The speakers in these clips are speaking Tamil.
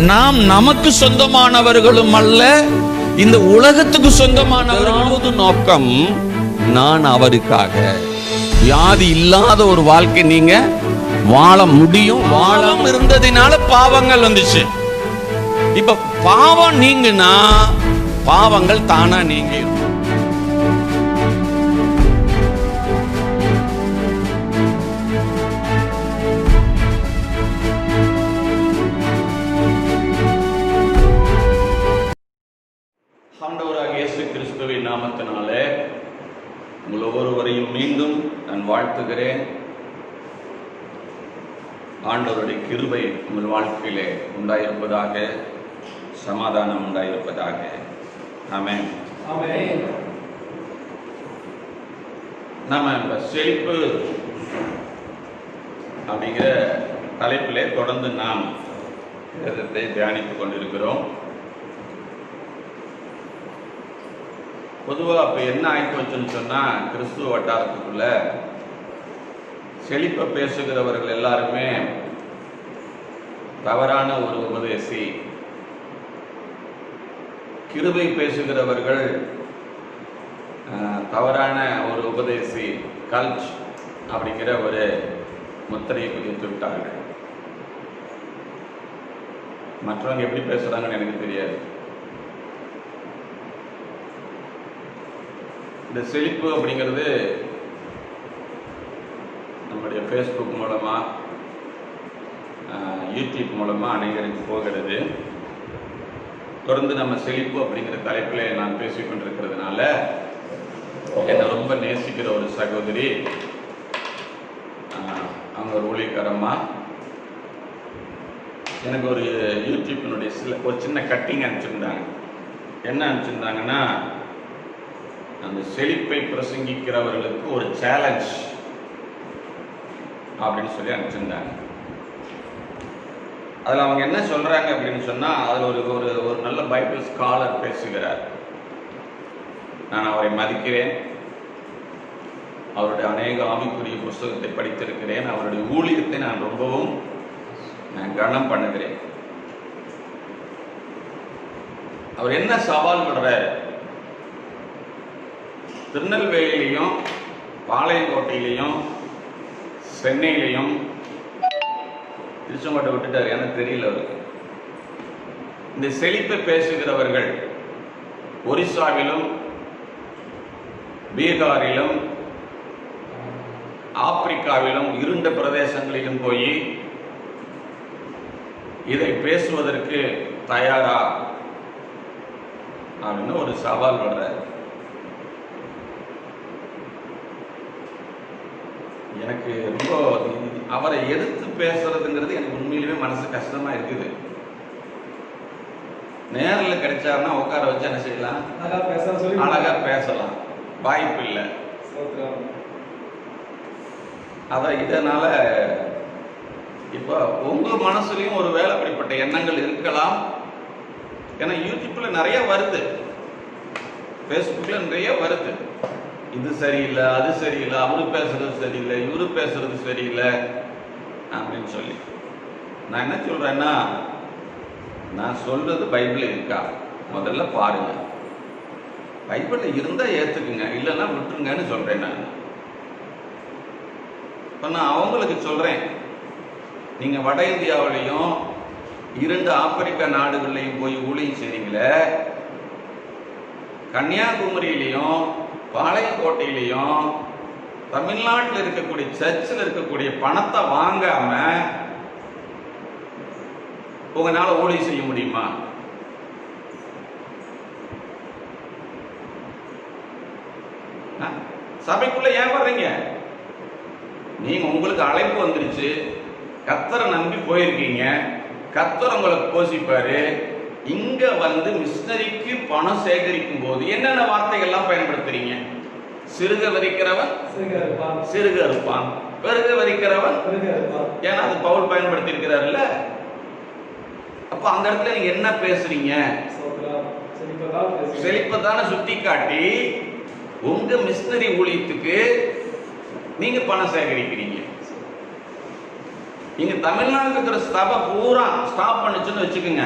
நாம் நமக்கு சொந்தமானவர்களும் அல்ல, இந்த உலகத்துக்கு சொந்தமானவர்களும் நோக்கம் நான் அவருக்காக. வியாதி இல்லாத ஒரு வாழ்க்கை நீங்க வாழ முடியும். வாழம் இருந்ததினால பாவங்கள் வந்துச்சு. இப்ப பாவம் நீங்குனா பாவங்கள் தானா நீங்கிடும். ஆண்டவராகிய இயேசு கிறிஸ்துவின் நாமத்தினாலே உங்கள் ஒவ்வொருவரையும் மீண்டும் நான் வாழ்த்துகிறேன். ஆண்டவருடைய கிருபை உங்கள் வாழ்க்கையிலே உண்டாயிருப்பதாக, சமாதானம் உண்டாயிருப்பதாக. ஆமென். நம்ம இந்த செழிப்பு அப்படிங்கிற தலைப்பிலே தொடர்ந்து நாம் வேதத்தை தியானித்துக் கொண்டிருக்கிறோம். பொதுவாக அப்போ என்ன ஆகிட்டு வச்சுன்னு சொன்னால், கிறிஸ்துவ வட்டாரத்துக்குள்ள செழிப்பை பேசுகிறவர்கள் எல்லாருமே தவறான ஒரு உபதேசி, கிருபை பேசுகிறவர்கள் தவறான ஒரு உபதேசி, கல்ச் அப்படிங்கிற ஒரு முத்திரையை குதித்து விட்டார்கள். மற்றவங்க எப்படி பேசுகிறாங்கன்னு எனக்கு தெரியாது. இந்த செழிப்பு அப்படிங்கிறது நம்முடைய ஃபேஸ்புக் மூலமாக, யூடியூப் மூலமாக அனைவருக்கு போகிறது. தொடர்ந்து நம்ம செழிப்பு அப்படிங்கிற தலைப்பில் நான் பேசிக்கொண்டிருக்கிறதுனால என்னை ரொம்ப நேசிக்கிற ஒரு சகோதரி, அவங்க ஒரு ஊழியக்காரம்மா, எனக்கு ஒரு யூடியூப்பினுடைய ஒரு சின்ன கட்டிங் அனுப்பிச்சிருந்தாங்க. என்ன அனுப்பிச்சிருந்தாங்கன்னா, அந்த செழிப்பை பிரசங்கிக்கிறவர்களுக்கு ஒரு சேலஞ்ச் அப்படின்னு சொல்லி அனுப்பிச்சிருந்தாங்க. அதில் அவங்க என்ன சொல்றாங்க அப்படின்னு சொன்னால், அதில் ஒரு நல்ல பைபிள் ஸ்காலர் பேசுகிறார். நான் அவரை மதிக்கிறேன், அவருடைய அநேக ஆவிக்குரிய புஸ்தகத்தை படித்திருக்கிறேன், அவருடைய ஊழியத்தை நான் ரொம்பவும் கனம் பண்ணுகிறேன். அவர் என்ன சவால் விடுறாரு, திருநெல்வேலியிலையும் பாளையங்கோட்டையிலையும் சென்னையிலையும், திருச்செங்கோட்டை விட்டுட்டார், எனக்கு தெரியல அவருக்கு, இந்த செழிப்பை பேசுகிறவர்கள் ஒரிசாவிலும் பீகாரிலும் ஆப்பிரிக்காவிலும் இருண்ட பிரதேசங்களிலும் போய் இதை பேசுவதற்கு தயாரா அப்படின்னு ஒரு சவால் விடுறார். எனக்கு ரொம்ப அவரை எதிர்த்து பேசுறதுங்கிறது எனக்கு உண்மையிலுமே மனசு கஷ்டமா இருக்குது. நேரில் கிடைச்சாருன்னா உட்கார வச்சு என்ன செய்யலாம், அழகா பேசலாம், வாய்ப்பு இல்லை. இதனால இப்போ உங்க மனசுலயும் ஒரு வேலை அப்படிப்பட்ட எண்ணங்கள் இருக்கலாம். ஏன்னா யூடியூப்ல நிறைய வருது, ஃபேஸ்புக்ல நிறைய வருது, இது சரியில்லை, அது சரியில்லை, அவரு பேசுறது சரியில்லை, இவரு பேசுறது சரியில்லை அப்படின்னு சொல்லி. நான் என்ன சொல்றேன்னா, நான் சொல்றது பைபிள் இருக்கா முதல்ல பாருங்க. பைபிள்ல இருந்தா ஏத்துக்குங்க, இல்லைன்னா விட்டுருங்கன்னு சொல்றேன். நான் அவங்களுக்கு சொல்றேன், நீங்க வட இந்தியாவிலையும் 2 ஆப்பிரிக்கா நாடுகள்லையும் போய் ஊழியம் செய்றீங்களே, கன்னியாகுமரியிலையும் பாளையங்கோட்டையிலையும் தமிழ்நாட்டில் இருக்கக்கூடிய சர்ச்சில் இருக்கக்கூடிய பணத்தை வாங்காம உங்களால ஊழியம் செய்ய முடியுமா? சபைக்குள்ள ஏன் வர்றீங்க? நீங்க உங்களுக்கு அழைப்பு வந்துருச்சு, கர்த்தரை நம்பி போயிருக்கீங்க, கர்த்தர் உங்களை போஷிப்பாரு. இங்க வந்து மிஷனரிக்கு பணம் சேகரிக்கும் போது என்னென்ன வார்த்தைகள்லாம் பயன்படுத்துறீங்க? சிறுக வரிக்கிறவன் சிறுக இருப்பான், பெருக வரிக்கிறவன், ஏன்னா அது பவுல் பயன்படுத்தி இருக்கிறாருல்ல. அப்ப அந்த இடத்துல நீங்க என்ன பேசுறீங்க? செழிப்பதான சுட்டி காட்டி உங்க மிஷனரி ஊழியத்துக்கு நீங்க பணம் சேகரிக்கிறீங்க. இங்க தமிழ்நாட்டில் இருக்கிற சபை பூரா ஸ்டாப் பண்ணுச்சுன்னு வச்சுக்கோங்க,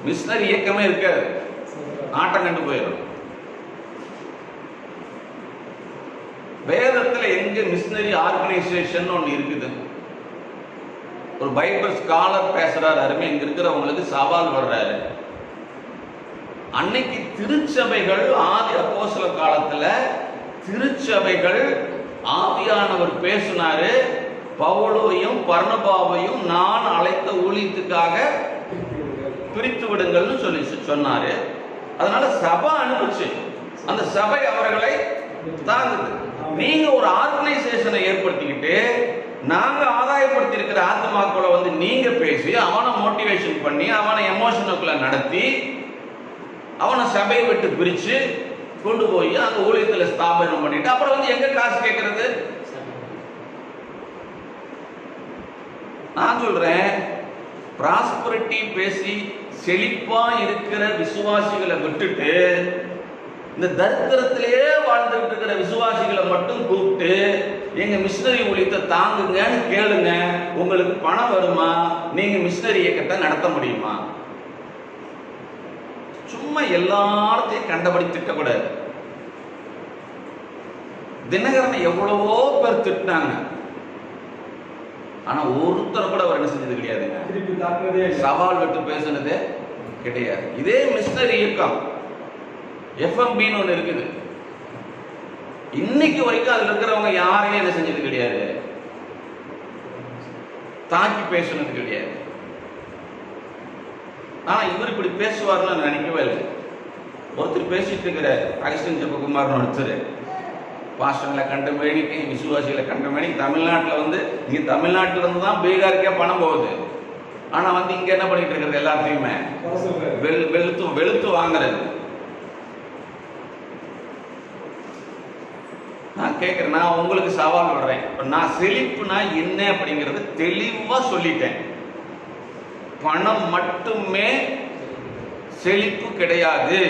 மிஷனரி இயக்கமே இருக்காது, ஆட்டம் கண்டு போயிடும். வேதத்துல எங்க மிஷனரி ஆர்கனைசேஷன் ஒன்று இருக்குது? ஒரு பைபிள் ஸ்காலர் பேசுறாரு, அருமை இங்க இருக்கிறவங்களுக்கு சவால் வர்றாரு. அன்னைக்கு திருச்சபைகள் ஆதி அப்போஸ்தல காலத்துல திருச்சபைகள் ஆவியானவர் பேசினாரு, பவுலையும் பர்னபாவையும் நான் அழைத்த ஊழியத்துக்காக பிரித்து விடுங்கள்னு சொல்லி சொன்னாரு. அதனால சபை அனுப்பிச்சு, அந்த சபை அவர்களை தாங்குது. நீங்க ஒரு ஆர்கனைசேஷனை ஏற்படுத்திக்கிட்டு நாங்க ஆதாயப்படுத்தி இருக்கிற ஆத்மாக்களை வந்து நீங்க பேசி அவனை மோட்டிவேஷன் பண்ணி அவனை எமோஷனுக்குள்ள நடத்தி அவனை சபையை விட்டு பிரிச்சு கொண்டு போய் அந்த ஊழியத்துல ஸ்தாபனம் பண்ணிட்டு அப்புறம் வந்து எங்க காசு கேட்கறது? நான் சொல்றேன், பிராஸ்பரிட்டி பேசி செழிப்பா இருக்கிற விசுவாசிகளை விட்டுட்டு இந்த தரித்திரத்திலேயே வாழ்ந்துட்டு இருக்கிற விசுவாசிகளை மட்டும் கூப்பிட்டு எங்க மிஷனரி ஊழியத்தை தாங்குங்கன்னு கேளுங்க, உங்களுக்கு பணம் வருமா? நீங்க மிஷனரி இயக்கத்தை நடத்த முடியுமா? சும்மா எல்லாத்தையும் கண்டபடி திட்டக்கூடாது. தினகரனை எவ்வளவோ பேர் திட்டினாங்க, ஆனா ஒருத்தர் கூட அவர் என்ன செஞ்சது கிடையாதுங்க, சவால் விட்டு பேசுனது கிடையாது. இதே மிஷனரி இயக்கம் எஃப்எம்பின்னு ஒன்று இருக்குது, இன்னைக்கு வரைக்கும் அதுல இருக்கிறவங்க யாரையும் என்ன செஞ்சது கிடையாது, தாக்கி பேசுனது கிடையாது. ஆனா இவர் இப்படி பேசுவார்னு நான் நினைக்கவே இல்லை. ஒருத்தர் பேசிட்டு இருக்கிற அகஸ்டின் ஜெபகுமார்னு ஒருத்தர் பாஸ்டர்களை கண்ட மேனிக்கு விசுவாசிகளை கண்ட மேனிக்கு தமிழ்நாட்டில் வந்து இங்க தமிழ்நாட்டில இருந்து தான் பீகாருக்கே பணம் போகுது. ஆனா வந்து இங்க என்ன பண்ணிட்டு இருக்கிறது, எல்லாத்தையுமே வெளுத்து வாங்குறது. நான் கேட்கிறேன், நான் உங்களுக்கு சவால் விடுறேன். நான் செழிப்புனா என்ன அப்படிங்கறது தெளிவா சொல்லிட்டேன். பணம் மட்டுமே செழிப்பு கிடையாது.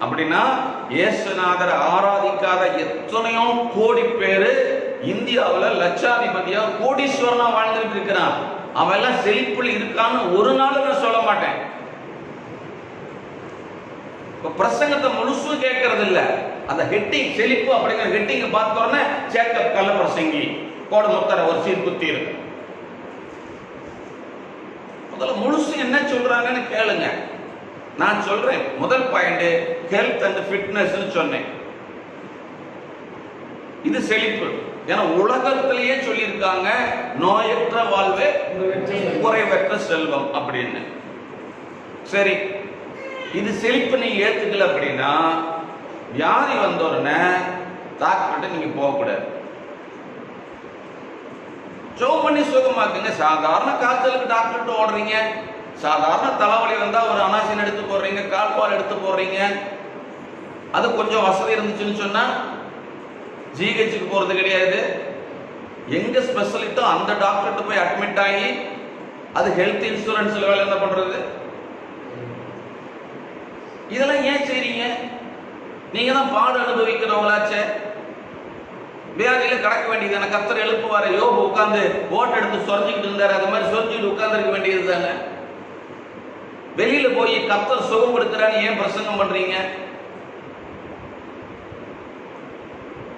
அப்படின்னா இயேசுநாதர் ஆராதிக்காத எத்தனையோ கோடி பேரு இந்தியாவில் லட்சாதிபதியா கோடீஸ்வரனா வாழ்ந்துட்டு இருக்கிறான். அவன் எல்லாம் செழிப்புல இருக்கான்னு ஒரு நாள் நான் சொல்ல மாட்டேன். பிரசங்கத்தை முழுசும் கேட்கறது இல்ல, அந்த ஹெட்டிங் செழிப்பு அப்படிங்கிற ஹெட்டிங்க பார்த்தோன்னே சேக்கப் கள்ள பிரசங்கி கோட முத்தர ஒரு சீர் குத்தி இருக்கு. முதல்ல முழுசு என்ன சொல்றாங்கன்னு கேளுங்க. நான் சொல்றேன், முதல் பாயிண்ட் ஹெல்த் அண்ட் ஃபிட்னஸ் சொன்னேன். இது செழிப்பு. ஏன்னா உலகத்திலேயே சொல்லியிருக்காங்க நோயற்ற வாழ்வே குறைவற்ற செல்வம் அப்படின்னு. சரி, இது செழிப்பு நீங்க ஏத்துக்கல அப்படின்னா வியாதி வந்த உடனே டாக்டர்கிட்ட நீங்க போகக்கூடாது. ஜெபம் பண்ணி சுகமாக்குங்க. சாதாரண காய்ச்சலுக்கு டாக்டர்கிட்ட ஓடுறீங்க, சாதாரண தலைவலி வந்தா ஒரு அனாசின் எடுத்து போடுறீங்க, கால்பால் எடுத்து போடுறீங்க. அது கொஞ்சம் வசதி இருந்துச்சுன்னு சொன்னா ஜிஹெச்சுக்கு போறது கிடையாது. எங்க ஸ்பெஷலிட்டோ அந்த டாக்டர்கிட்ட போய் அட்மிட் ஆகி அது ஹெல்த் இன்சூரன்ஸ்ல வேலை என்ன பண்றது? இதெல்லாம் ஏன் செய்றீங்க? நீங்க தான் பாடு அனுபவிக்கிறவங்களாச்சே. வியாதியில கடக்க வேண்டியது. கர்த்தர் எழுப்புவாரு. யோபு உட்கார்ந்து ஓட்டு எடுத்து சொரிஞ்சுக்கிட்டு இருந்தாரு, அது மாதிரி சொரிஞ்சுட்டு உட்கார்ந்து இருக்க வேண்டியது தானே. வெளியில போய் கர்த்தர் சுகம் கொடுக்கிறான்னு ஏன் பிரசங்கம் பண்றீங்க?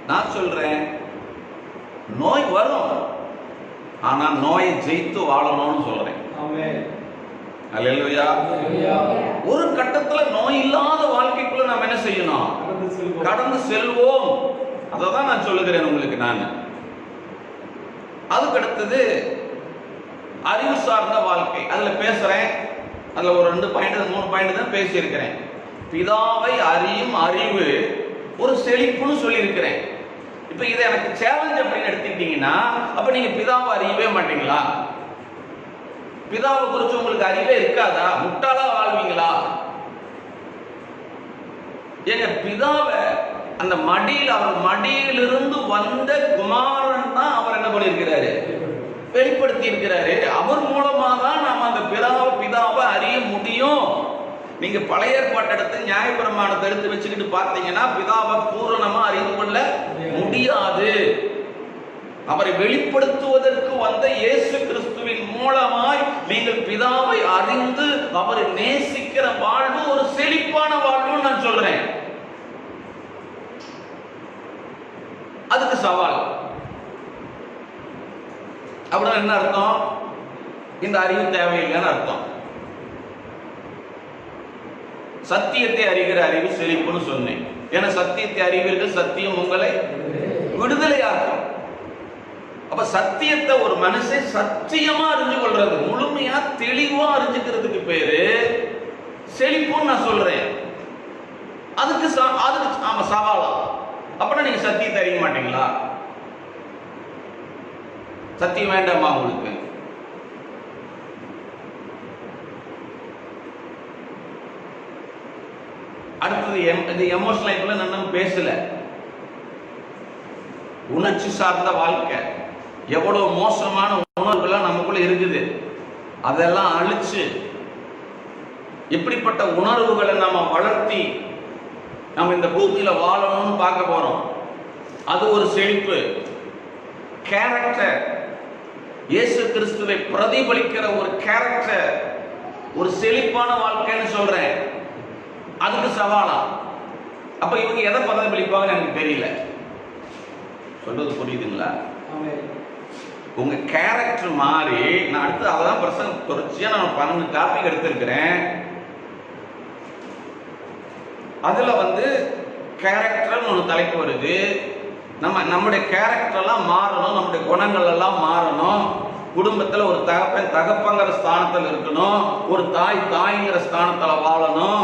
நான் சொல்றேன், நோய் வரும், ஆனா நோயை ஜெயித்து வாழணும்னு சொல்றேன். அல்லேலூயா. ஒரு கட்டத்துல நோய் இல்லாத வாழ்க்கைக்குள்ள நாம் என்ன செய்யணும்? கடந்து செல்வோம். அததான் நான் சொல்லுகிறேன் உங்களுக்கு. நான் அதுக்கு அடுத்தது அறிவு சார்ந்த வாழ்க்கை. அதுல பேசுறேன். அதுல ஒரு 2 பாயிண்ட் 3 பாயிண்ட் தான் பேசி இருக்கிறேன். பிதாவை அறியும் அறிவு ஒரு செழிப்புன்னு சொல்லி இருக்கிறேன். இப்ப இதை எனக்கு சேலஞ்ச் அப்படின்னு எடுத்துக்கிட்டீங்கன்னா அப்ப நீங்க பிதாவை அறியவே மாட்டீங்களா? பிதாவை குறிச்சு உங்களுக்கு அறிவே இருக்காதா? முட்டாளா வாழ்வீங்களா? எங்க பிதாவை அந்த மடியில், அவர் மடியிலிருந்து வந்த குமாரன் தான் அவர் என்ன பண்ணியிருக்கிறாரு? வெளிப்படுத்தி இருக்கிறாரு. அவர் மூலமா தான் நாம அந்த பிதாவை அறிய முடியும். நீங்க பழைய ஏற்பாட்டு எடுத்து நியாயப்பிரமாணத்தை எடுத்து வச்சுக்கிட்டு பார்த்தீங்கன்னா பிதாவை பூரணமா அறிந்து கொள்ள முடியாது. அவரை வெளிப்படுத்துவதற்கு வந்த இயேசு கிறிஸ்துவின் மூலமாய் நீங்கள் பிதாவை அறிந்து அவரை நேசிக்கிற வாழ்வு ஒரு செழிப்பான வாழ்வு நான் சொல்றேன். அதுக்கு சவால். அப்படின்னா என்ன அர்த்தம்? இந்த அறிவு தேவையில்லைன்னு அர்த்தம். சத்தியத்தை அறிகிற அறிவு செழிப்புன்னு சொன்னேன். ஏன்னா சத்தியத்தை அறிவீர்கள், சத்தியம் உங்களை விடுதலையாக்கும். அப்ப சத்தியத்தை ஒரு மனுஷன் சத்தியமா அறிஞ்சு கொள்றது, முழுமையா தெளிவா அறிஞ்சுக்கிறதுக்கு பேரு செழிப்புன்னு நான் சொல்றேன். அதுக்கு ஆமா சவாலா? அப்படின்னா நீங்க சத்தியத்தை அறிய மாட்டீங்களா? சத்தியம் வேண்டாமா உங்களுக்கு? அடுத்தது இது எமோஷனல் லைஃப்ல நான் பேசல. உணர்ச்சி சார்ந்த வாழ்க்கை, எவ்வளவு மோசமான உணர்வுகள்லாம் நமக்குள்ள இருக்குது, அதெல்லாம் அழிச்சு இப்படிப்பட்ட உணர்வுகளை நாம வளர்த்தி நம்ம இந்த பூமியில வாழணும்னு பார்க்க போறோம். அது ஒரு செழிப்பு. கேரக்டர், இயேசு கிறிஸ்துவை பிரதிபலிக்கிற ஒரு கேரக்டர், ஒரு செழிப்பான வாழ்க்கைன்னு சொல்றேன். அதுக்கு சவாலா? அப்ப இவங்க எதை பிரதிபலிப்பாங்கன்னு எனக்கு தெரியல. சொல்றது புரியுதுங்களா? உங்க கேரக்டர் மாறி, நான் அடுத்து அதான் பிரசங்க தொடர்ச்சியா நான் 12 டாபிக் எடுத்திருக்கிறேன். அதுல கேரக்டர் ஒரு தலைப்பு வருது. நம்முடைய கேரக்டர் எல்லாம் மாறணும், நம்முடைய குணங்கள் எல்லாம் மாறணும். குடும்பத்துல ஒரு தகப்பங்கிற ஸ்தானத்தில் இருக்கணும், ஒரு தாய்ங்கிற ஸ்தானத்துல வாழணும்.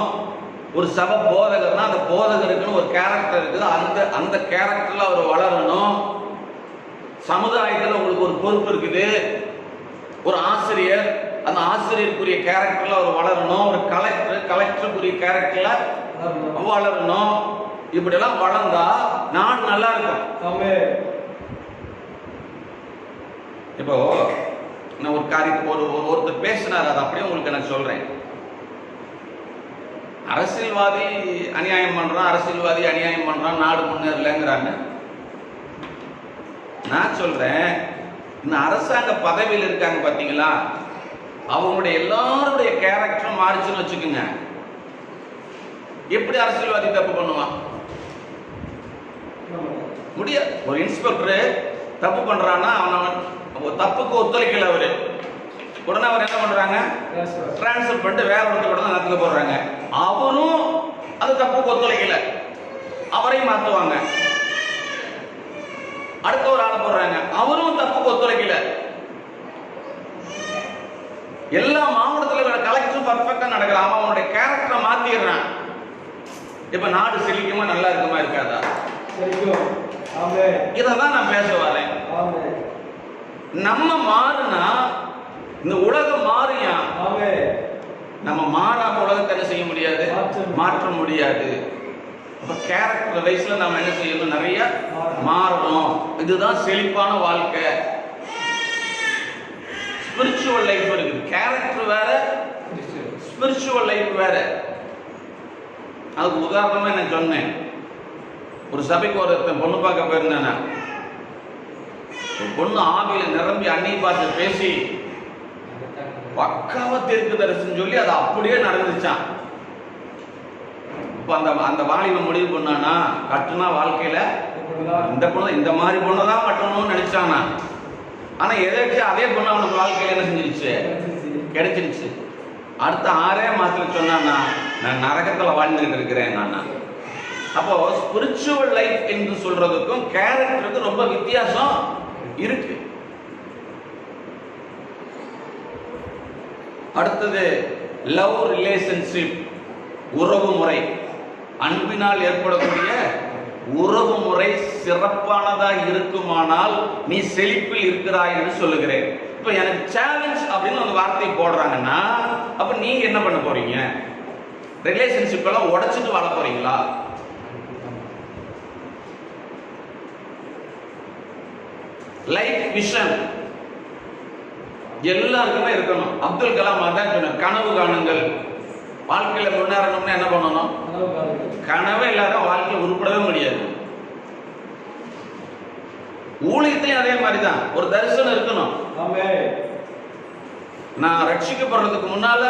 ஒரு சபை போதகர்னா அந்த போதகருக்குன்னு ஒரு கேரக்டர் இருக்குது, அந்த கேரக்டர்ல அவர் வளரணும். சமுதாயத்தில் உங்களுக்கு ஒரு பொறுப்பு இருக்குது. ஒரு ஆசிரியர், அந்த ஆசிரியருக்குரிய கேரக்டர்ல அவர் வளரணும். ஒரு கலெக்டருக்குரிய கேரக்டர்ல வளரணும். இப்படி எல்லாம் வளர்ந்தா நாடு நல்லா இருக்கும். இப்போ நான் ஒரு காரியத்தை ஒருத்தர் பேசினார், அதை அப்படியே உங்களுக்கு நான் சொல்றேன். அரசியல்வாதி அநியாயம் பண்றான், அரசியல்வாதி அநியாயம் பண்றான், நாடு முன்னேறலங்கிறாங்க. நான் சொல்றேன், இந்த அரசாங்க பதவியில் இருக்காங்க பாத்தீங்களா, அவங்களுடைய எல்லாருடைய கேரக்டரும் மாறிச்சுன்னு வச்சுக்கோங்க. எப்படி அரசியல்வாதி தப்பு பண்ணுவான்? முடியாது. ஒரு இன்ஸ்பெக்டர் தப்பு பண்றான்னா அவன் தப்புக்கு ஒத்துழைக்கல, அவரு உடனே அவர் என்ன பண்றாங்க, டிரான்ஸ்ஃபர் பண்ணிட்டு வேற ஒருத்தர் கூட நடத்துக்க போடுறாங்க. அவரும் அது தப்புக்கு ஒத்துழைக்கல, அவரையும் மாத்துவாங்க. அடுத்த ஒரு ஆளை போடுறாங்க, அவரும் தப்புக்கு ஒத்துழைக்கல. எல்லா மாவட்டத்துல கலெக்டர் பர்ஃபெக்டா நடக்கிறான், அவனுடைய கேரக்டரை மாத்திடுறான். இப்ப நாடு செழிக்குமா, நல்லா இருக்குமா, இருக்காதா? இதான் நான் பேச வரேன். நம்ம மாறுனா இந்த உலகம் மாறியா? நம்ம மாறாம உலகத்தை என்ன செய்ய முடியாது, மாற்ற முடியாது. அப்ப கேரக்டர் வைஸ்ல நாம என்ன செய்யணும், நிறைய மாறணும். இதுதான் செழிப்பான வாழ்க்கை. ஸ்பிரிச்சுவல் லைஃப் இருக்குது. கேரக்டர் வேற, ஸ்பிரிச்சுவல் லைஃப் வேற. அதுக்கு உதாரணமா என்ன சொன்னேன், ஒரு சபைக்கு ஒருத்தன் பொண்ணு பார்க்க போயிருந்தேன். பொண்ணு ஆவியில நிரம்பி அன்னை பார்த்து பேசி பக்காவ தெற்கு தரிசனம் சொல்லி அது அப்படியே நடந்துச்சான். இப்ப அந்த வாலிப முடிவு பண்ணானா, கட்டுனா வாழ்க்கையில இந்த பொண்ணு இந்த மாதிரி பொண்ணுதான் கட்டணும்னு நினைச்சானா. ஆனா எதாச்சும் அதே பொண்ணு அவனுக்கு வாழ்க்கையில என்ன செஞ்சிருச்சு, கிடைச்சிருச்சு. அடுத்த 6 மாசத்துல சொன்னானா, நான் நரகத்துல வாழ்ந்துகிட்டு இருக்கிறேன் நானா. அப்போ ஸ்பிரிச்சுவல் லைஃப் என்று சொல்றதுக்கும் கேரக்டருக்கு ரொம்ப வித்தியாசம் இருக்கு. அடுத்தது லவ் ரிலேஷன்ஷிப், உறவு முறை. அன்பினால் ஏற்படக்கூடிய உறவு முறை சிறப்பானதாக இருக்குமானால் நீ செழிப்பில் இருக்கிறாய் என்று சொல்லுகிறேன். இப்ப எனக்கு சேலஞ்ச் அப்படின்னு ஒரு வார்த்தை போடுறாங்கன்னா, அப்ப நீங்க என்ன பண்ண போறீங்க? ரிலேஷன்ஷிப் எல்லாம் உடைச்சிட்டு வாழ போறீங்களா? லைஃப் விஷன் எல்லாருக்குமே இருக்கணும். அப்துல் கலாம் அதான் சொன்னார், கனவு காணுங்கள். வாழ்க்கையில முன்னேறணும்னு என்ன பண்ணணும்? கனவே இல்லாத வாழ்க்கையில் உருப்படவே முடியாது. ஊழியத்திலையும் அதே மாதிரி தான் ஒரு தரிசனம் இருக்கணும். நான் ரட்சிக்கப்படுறதுக்கு முன்னால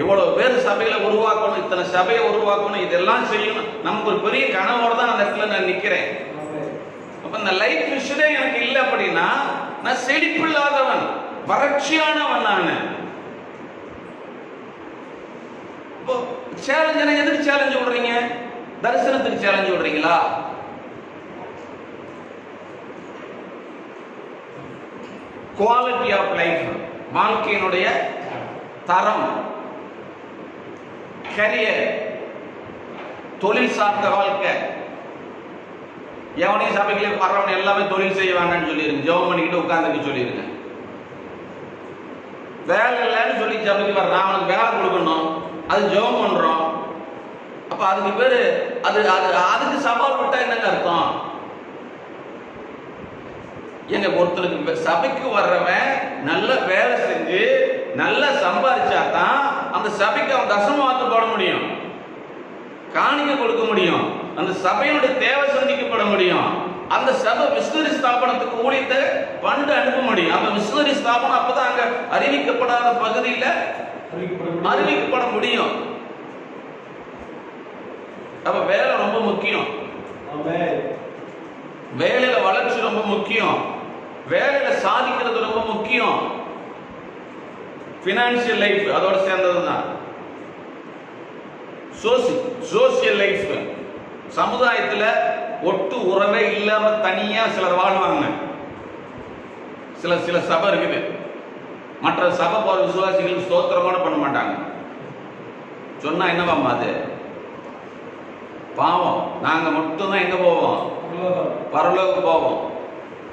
இவ்வளவு பேர் சபையில உருவாக்கணும், இத்தனை சபையை உருவாக்கணும், இதெல்லாம் செய்யணும், நமக்கு ஒரு பெரிய கனவோட தான் அந்த இடத்துல நான் நிக்கிறேன். அப்ப இந்த லைஃப் விஷனே எனக்கு இல்லை அப்படின்னா நான் செழிப்பில்லாதவன், வறட்சியானவன். நான் இப்போ சேலஞ்ச் எதுக்கு சேலஞ்ச் விடுறீங்க? தரிசனத்துக்கு சேலஞ்ச் விடுறீங்களா? குவாலிட்டி ஆஃப் லைஃப், வாழ்க்கையினுடைய தரம், கரியர், தொழில் சார்ந்த வாழ்க்கை. எவனையும் சபைகளே வர்றவன் எல்லாமே தொழில் செய்ய வேண்டாம்னு சொல்லிருங்க, ஜெபம் பண்ணிக்கிட்டு உட்கார்ந்துக்க சொல்லிருங்க. வேலை இல்லைன்னு சொல்லி சபைக்கு வர்றான், அவனுக்கு வேலை கொடுக்கணும், அது ஜெபம் பண்றோம். அப்ப அதுக்கு பேரு அது அதுக்கு சவால் விட்டா என்னங்க அர்த்தம்? எங்க ஒருத்தருக்கு சபைக்கு வர்றவன் நல்ல வேலை செஞ்சு நல்லா சம்பாதிச்சாதான் அந்த சபைக்கு அவன் தசமவாத்து போட முடியும், காணிக்கை கொடுக்க முடியும், அந்த சபையோட தேவை சந்திக்கப்பட முடியும், அந்த சபை மிஷனரி ஸ்தாபனத்துக்கு ஊழியத்தை பண்டு அனுப்ப முடியும். அப்ப மிஷனரி ஸ்தாபனம் அப்பதான் அங்க அறிவிக்கப்படாத பகுதியில அறிவிக்கப்பட முடியும். அப்ப வேலை ரொம்ப முக்கியம், வேலையில வளர்ச்சி ரொம்ப முக்கியம், வேலையில சாதிக்கிறது ரொம்ப முக்கியம். பினான்சியல் லைஃப் அதோட சேர்ந்ததுதான். சோசியல் லைஃப், சமுதாயத்தில் ஒட்டு உறவே இல்லாம தனியா சிலர் வாழ்வாங்க. சில சபை இருக்குது, மற்ற சபை போற விசுவாசிகள் ஸ்தோத்திரம் கூட பண்ண மாட்டாங்க. சொன்னா என்னவாமா அது? பாவம். நாங்க மட்டும்தான் எங்க போவோம்? பரலோக போவோம்.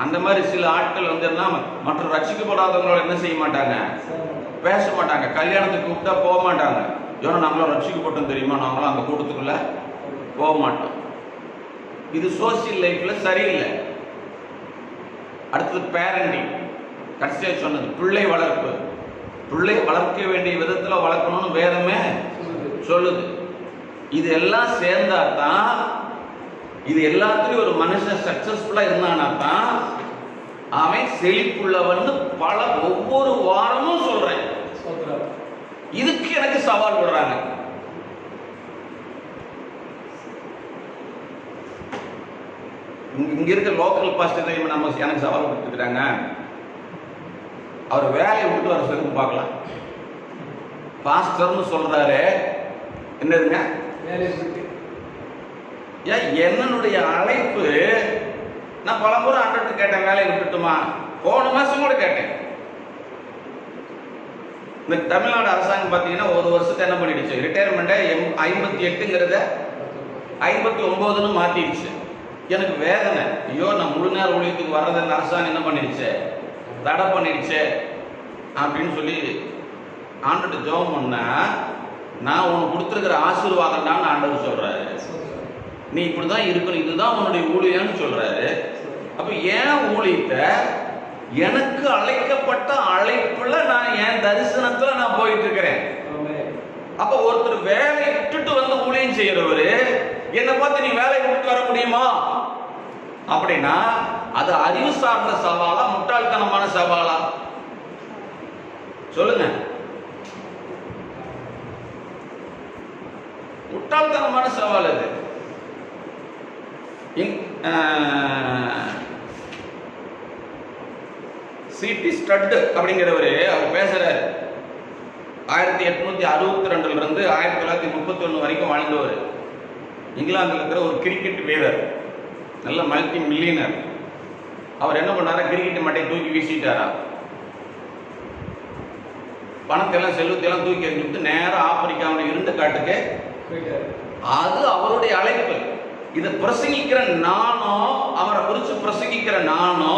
அந்த மாதிரி சில ஆட்கள் வந்து என்ன, மற்ற ரட்சிக்கப்படாதவங்களோட என்ன செய்ய மாட்டாங்க, பேச மாட்டாங்க. கல்யாணத்துக்கு கூப்பிட்டா போக மாட்டாங்க. ஏன்னா நம்மளும் ரட்சிக்கப்பட்டோம் தெரியுமா, நாங்களும் அந்த கூட்டத்துக்குள்ள போக மாட்டோம். இது சோசியல் லைஃப்ல சரியில்லை. அடுத்தது பேரண்டிங், கடைசியா சொன்னது பிள்ளை வளர்ப்பு. பிள்ளை வளர்க்க வேண்டிய விதத்துல வளர்க்கணும்னு வேதமே சொல்லுது. இது எல்லாம் சேர்ந்தா தான், இது எல்லாத்துலயும் ஒரு மனுஷன் சக்சஸ்ஃபுல்லா இருந்தானா தான் அவன் செழிப்புள்ளவன். பல ஒவ்வொரு வாரமும் சொல்றேன். இதுக்கு எனக்கு சவால் விடுறாங்க. இங்க இருக்க லோக்கல் பாஸ்டர் நம்ம எனக்கு சவால் விட்டுருக்காங்க. அவர் வேலையை விட்டு வர சொல்லி பார்க்கலாம். பாஸ்டர்னு சொல்றாரு, என்னதுங்க என்னுடைய அழைப்பு? நான் பல முறை ஆண்டவர்கிட்ட கேட்டேன், வேலையை விட்டுட்டுமா? போன மாசம் கூட கேட்டேன். இந்த தமிழ்நாடு அரசாங்கம் பார்த்தீங்கன்னா ஒரு வருஷத்தை என்ன பண்ணிடுச்சு, ரிட்டையர்மெண்ட்டை 58ங்கிறத 59ன்னு மாத்திடுச்சு. எனக்கு வேதனை. ஐயோ, நான் முழு நேர ஊழியத்துக்கு வர்றதை இந்த அரசாங்கம் என்ன பண்ணிடுச்சு, தடை பண்ணிடுச்சு அப்படின்னு சொல்லி ஆண்டவர்கிட்ட ஜெபம் பண்ணா, நான் உனக்கு கொடுத்துருக்கிற ஆசீர்வாதம் தான் ஆண்டவர் சொல்றாரு. நீ இப்படிதான் இருக்கணும், இதுதான் உன்னுடைய ஊழியன்னு சொல்றாரு. அப்ப ஏன் ஊழியத்தை எனக்கு அழைக்கப்பட்ட அழைப்புல நான் என் தரிசனத்துல நான் போயிட்டு இருக்கிறேன். அப்ப ஒருத்தர் வேலையை விட்டுட்டு வந்து ஊழியம் செய்யறவரு என்னை பார்த்து நீ வேலையை விட்டு வர முடியுமா அப்படின்னா, அது அறிவு சார்ந்த சவாலா, முட்டாள்தனமான சவாலா? சொல்லுங்க. முட்டாள்தனமான சவால் அது. சிடி ஸ்டட் அப்படிங்கிறவரு அவர் பேசுறாரு. 1862 இருந்து 1931 வரைக்கும் வாழ்ந்தவர். இங்கிலாந்துல இருக்கிற ஒரு கிரிக்கெட் வீரர், நல்ல மல்டி மில்லியனர். அவர் என்ன பண்ணாரா, கிரிக்கெட் மட்டை தூக்கி வீசிட்டாரா, பணத்தை எல்லாம் செல்வத்தை எல்லாம் தூக்கி எறிஞ்சுட்டு நேரம் ஆப்பிரிக்காவுடைய இருண்ட காட்டுக்கு. அது அவருடைய அழைப்பு. இதை பிரசங்கிக்கிற நானோ, அவரை குறித்து பிரசங்கிக்கிற நானோ,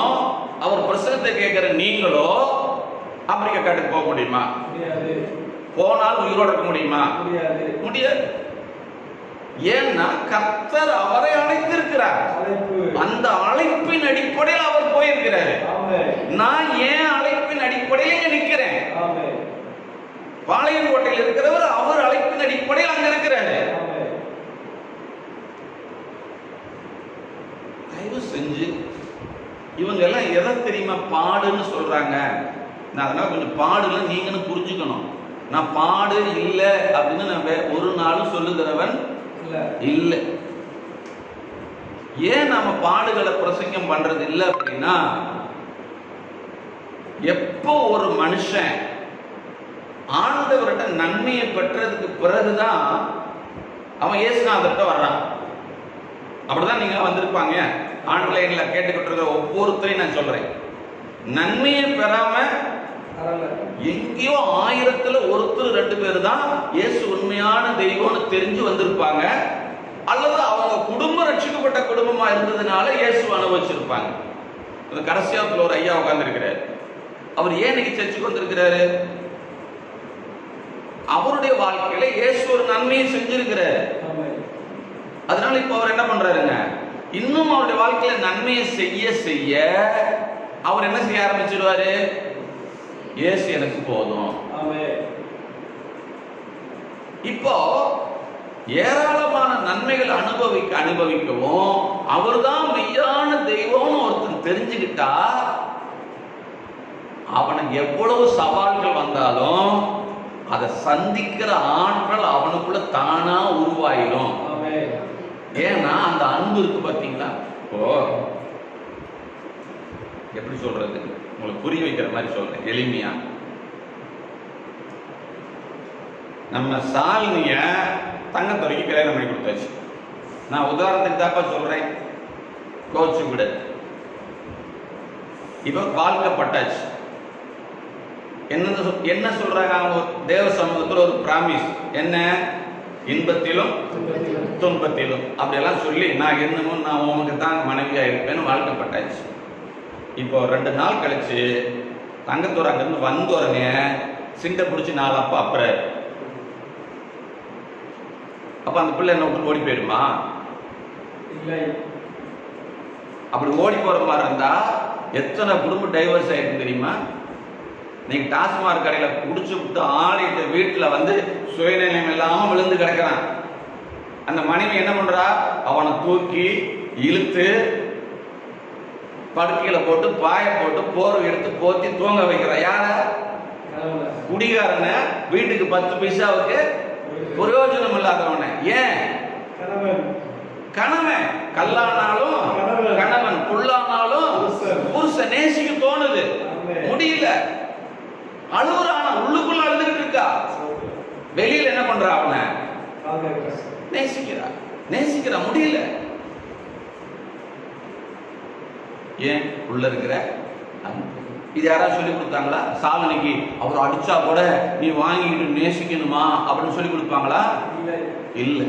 அவர் பிரசங்கத்தை கேட்கிற நீங்களோ ஆப்பிரிக்கா காட்டுக்கு போக முடியுமா? போனால் உயிரோட இருக்க முடியுமா? முடியாது. ஏன்னா கர்த்தர் அவரை அழைத்திருக்கிறார். அந்த அழைப்பின் அடிப்படையில் அவர் போயிருக்கிறாரு. நான் ஏன் அழைப்பின் அடிப்படையில் நிற்கிறேன். பாளையங்கோட்டையில் இருக்கிறவர் அவர் அழைப்பின் அடிப்படையில் அங்க இருக்கிறாரு. தயவு செஞ்சு இவங்க எல்லாம் எதை தெரியுமா பாடுன்னு சொல்றாங்க. நான் அதனால கொஞ்சம் பாடுல நீங்களும் புரிஞ்சுக்கணும். நான் பாடு இல்லை அப்படின்னு நான் ஒரு நாளும் சொல்லுகிறவன் இல்லை. ஏன் நாம பாடுகளை பிரசங்கம் பண்றது இல்லை அப்படின்னா, எப்போ ஒரு மனுஷன் ஆண்டவர்கிட்ட நன்மையை பெற்றதுக்கு பிறகுதான் அவன் இயேசுநாதர்கிட்ட வர்றான். அப்படிதான் நீங்க வந்திருப்பாங்க. ஆன்லைன்ல கேட்டுக்கிட்டு இருக்கிற ஒவ்வொருத்தரையும் நான் சொல்றேன், நன்மையை பெறாம எங்கேயோ 1000ல் ஒருத்தர் 2 பேர் தான் இயேசு உண்மையான தெய்வம்னு தெரிஞ்சு வந்திருப்பாங்க. அல்லது அவங்க குடும்பம் ரட்சிக்கப்பட்ட குடும்பமா இருந்ததுனால இயேசு அனுபவிச்சிருப்பாங்க. கடைசியாத்துல ஒரு ஐயா உட்கார்ந்து இருக்கிறார். அவர் ஏன் இன்னைக்கு சர்ச்சுக்கு வந்திருக்கிறாரு? அவருடைய வாழ்க்கையில இயேசு ஒரு நன்மையை செஞ்சிருக்கிறார். அதனால இப்ப அவர் என்ன பண்றாருங்க, இன்னும் அவருடைய வாழ்க்கையில நன்மையை செய்ய செய்ய அவர் என்ன செய்ய ஆரம்பிச்சிடுவாரு, இயேசு எனக்கு போதும். இப்போ ஏராளமான நன்மைகள் அனுபவிக்கவும் அவர்தான் மெய்யான தெய்வம்னு ஒருத்தன் தெரிஞ்சுக்கிட்டா அவனுக்கு எவ்வளவு சவால்கள் வந்தாலும் அதை சந்திக்கிற ஆற்றல் அவனுக்குள்ள தானா உருவாயிடும். ஏன்னா அந்த அன்பு இருக்கு பாத்தீங்களா. இப்போ எப்படி சொல்றது, உங்களுக்கு புரிய வைக்கிற மாதிரி சொல்றேன் எளிமையா. நம்ம சாலினிய தங்கத்துறைக்கு கல்யாணம் பண்ணி கொடுத்தாச்சு. நான் உதாரணத்துக்கு தாப்பா சொல்றேன், கோச்சு விட. இப்ப வாழ்க்கப்பட்டாச்சு. என்ன சொல்றாங்க அவங்க தேவ சமூகத்தில் ஒரு பிராமிஸ், என்ன, இன்பத்திலும் துன்பத்திலும் அப்படியெல்லாம் சொல்லி நான் என்னமோ நான் உனக்கு தான் மனைவியா இருப்பேன்னு வாழ்க்கப்பட்டாச்சு. இப்போ 2 நாள் கழிச்சு தங்கத்தூர் அங்கிருந்து வந்தோடனே சிண்டை பிடிச்சி 4 அப்பா அப்புறம் அப்ப அந்த பிள்ளை என்ன விட்டு ஓடி போயிடுமா? அப்படி ஓடி போற மாதிரி இருந்தா எத்தனை குடும்பம் டைவர்ஸ் ஆயிருக்கு தெரியுமா? நீங்க டாஸ்மாக் கடையில குடிச்சு விட்டு ஆடிட்டு வீட்டுல வந்து சுயநிலையம் இல்லாம விழுந்து கிடக்கிறான். அந்த மனைவி என்ன பண்றா, அவனை தூக்கி இழுத்து படுக்கையில போட்டு பாய போட்டு போர்வை எடுத்து போத்தி தூங்க வைக்கிற. யார? குடிகாரன, வீட்டுக்கு 10 பைசாவுக்கு பிரயோஜனம் இல்லாதவன. ஏன்? கணவன் கல்லானாலும் கணவன் புல்லானாலும் புருஷன் நேசிக்க தோணுது, முடியல, அழுகுறான, உள்ளுக்குள்ள அழுதுகிட்டு இருக்கா. வெளியில என்ன பண்றா, அவனை நேசிக்கிறா முடியல. ஏன்? உள்ள இருக்கிற இது யாராவது சொல்லி கொடுத்தாங்களா? சாலனிக்கு அவர் அடிச்சா கூட நீ வாங்கிட்டு நேசிக்கணுமா அப்படின்னு சொல்லி கொடுப்பாங்களா? இல்ல.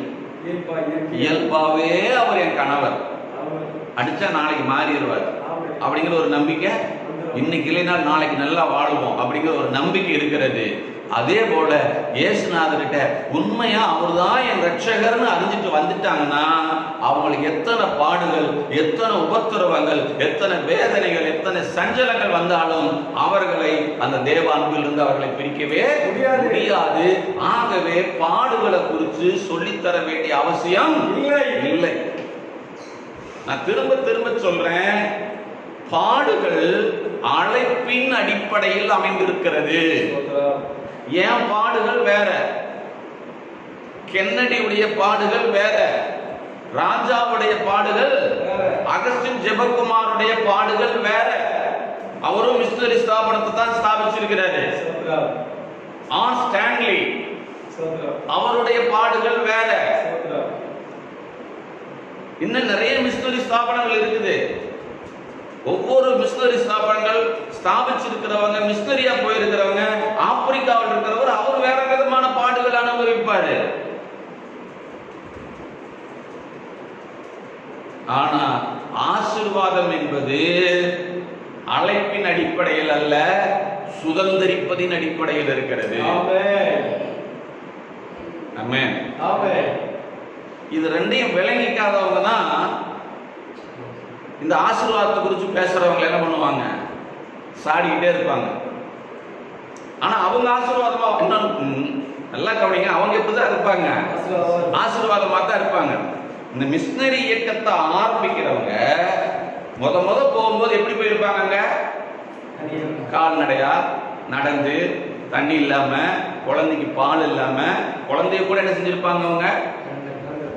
இயல்பாவே அவர் என் கணவர், அடிச்சா நாளைக்கு மாறிடுவார் அப்படிங்கிற ஒரு நம்பிக்கை, இன்னைக்கு இல்லைனால் நாளைக்கு நல்லா வாழுவோம் அப்படிங்கிற ஒரு நம்பிக்கை இருக்கிறது. அதே போல இயேசுநாதர்கிட்ட உண்மையா அவர் தான் என் ரட்சகர்னு அறிஞ்சிட்டு வந்துட்டாங்கன்னா அவங்களுக்கு எத்தனை பாடுகள், எத்தனை உபத்திரவங்கள், எத்தனை வேதனைகள், எத்தனை சஞ்சலங்கள் வந்தாலும் அவர்களை அந்த தேவ அன்பிலிருந்து அவர்களை பிரிக்கவே முடியாது. ஆகவே பாடுகளை குறித்து சொல்லித்தர வேண்டிய அவசியம் இல்லை. நான் திரும்ப திரும்ப சொல்றேன், பாடுகள் அழைப்பின் அடிப்படையில் அமைந்திருக்கிறது. ஏன் பாடுகள் வேற, கென்னடியுடைய பாடுகள் வேற, ராஜாவுடைய பாடுகள், அகஸ்டின் ஜெபக்குமாருடைய பாடுகள் வேற. அவரும் மிஷனரி ஸ்தாபனத்தை தான் ஸ்தாபிச்சிருக்கிறாரு. ஆன் ஸ்டான்லி அவருடைய பாடுகள் வேற. இன்னும் நிறைய மிஷனரி ஸ்தாபனங்கள் இருக்குது. ஒவ்வொரு மிஷனரி ஸ்தாபனங்கள் ஸ்தாபிச்சிருக்கிறவங்க, மிஷனரியா போயிருக்கிறவங்க, ஆப்பிரிக்காவில் இருக்கிறவர், அவர் வேற விதமான பாடுகள் அனுபவிப்பாரு. ஆனா ஆசீர்வாதம் என்பது அழைப்பின் அடிப்படையில் அல்ல, சுதந்திரிப்பதின் அடிப்படையில் இருக்கிறது. ஆமென். இது ரெண்டையும் விளங்கிக்காதவங்க தான் இந்த ஆசீர்வாதத்தை குறித்து பேசுறவங்க என்ன பண்ணுவாங்க, சாடிக்கிட்டே இருப்பாங்க. ஆனா அவங்க ஆசீர்வாதமா நல்லா கவனிங்க, அவங்க எப்படிதான் இருப்பாங்க, ஆசீர்வாதமா தான் இருப்பாங்க. இந்த மிஷனரி இயக்கத்தை ஆரம்பிக்கிறவங்க முத போகும்போது எப்படி போயிருப்பாங்க? கால்நடையா நடந்து, தண்ணி இல்லாம, குழந்தைக்கு பால் இல்லாம, குழந்தைய கூட என்ன செஞ்சிருப்பாங்க? அவங்க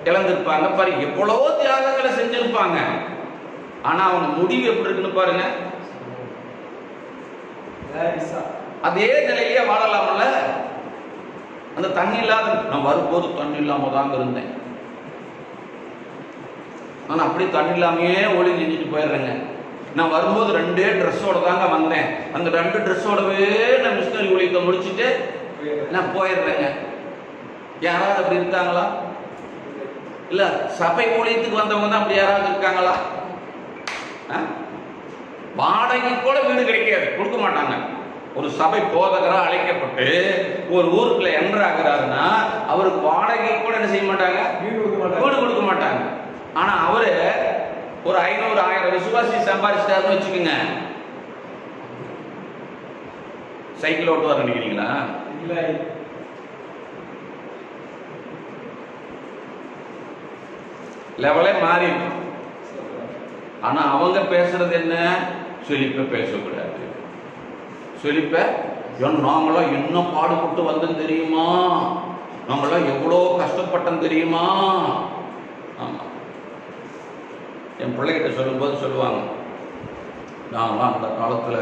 இழந்திருப்பாங்க. பாரு, எவ்வளவோ தியாகங்களை செஞ்சிருப்பாங்க. ஆனா அவங்க முடிவு எப்படி இருக்குன்னு பாருங்க. அதே நிலையிலே வாழலாம்ல. அந்த தண்ணி இல்லாத, நான் வரும்போது தண்ணி இல்லாம தாங்க இருந்தேன், நான் அப்படி தண்ணி இல்லாமையே ஒளி செஞ்சுட்டு போயிடுறேங்க. நான் வரும்போது 2 ட்ரெஸ்ஸோட தாங்க வந்தேன், அந்த 2 ட்ரெஸ்ஸோடவே நான் மிஷினரி ஊழியத்தை முடிச்சுட்டு நான் போயிடுறேங்க. யாராவது அப்படி இருக்காங்களா? இல்ல சபை ஊழியத்துக்கு வந்தவங்க தான் அப்படி யாராவது இருக்காங்களா? வாடகை கூட வீடு கிடைக்காது, கொடுக்க மாட்டாங்க. ஒரு சபை போதகரா அழைக்கப்பட்டு ஒரு ஊருக்குள்ள என்ட்ரு ஆகிறாருன்னா அவருக்கு வாடகை கூட என்ன செய்ய மாட்டாங்க? வீடு கொடுக்க மாட்டாங்க. ஆனா அவரு ஒரு 500-1000 விசுவாசி சம்பாதிச்சிட்டாருன்னு வச்சுக்கோங்க, சைக்கிள் ஓட்டுவார் நினைக்கிறீங்களா? லெவலே மாறி. ஆனா அவங்க பேசுறது என்ன? செழிப்ப பேசக்கூடாது. செழிப்ப நாங்களாம் என்ன பாடுபட்டு வந்தோம் தெரியுமா, நாங்களாம் எவ்வளோ கஷ்டப்பட்டோம் தெரியுமா. ஆமா, என் பிள்ளைகிட்ட சொல்லும்போது சொல்லுவாங்க, நாங்களாம் அந்த காலத்தில்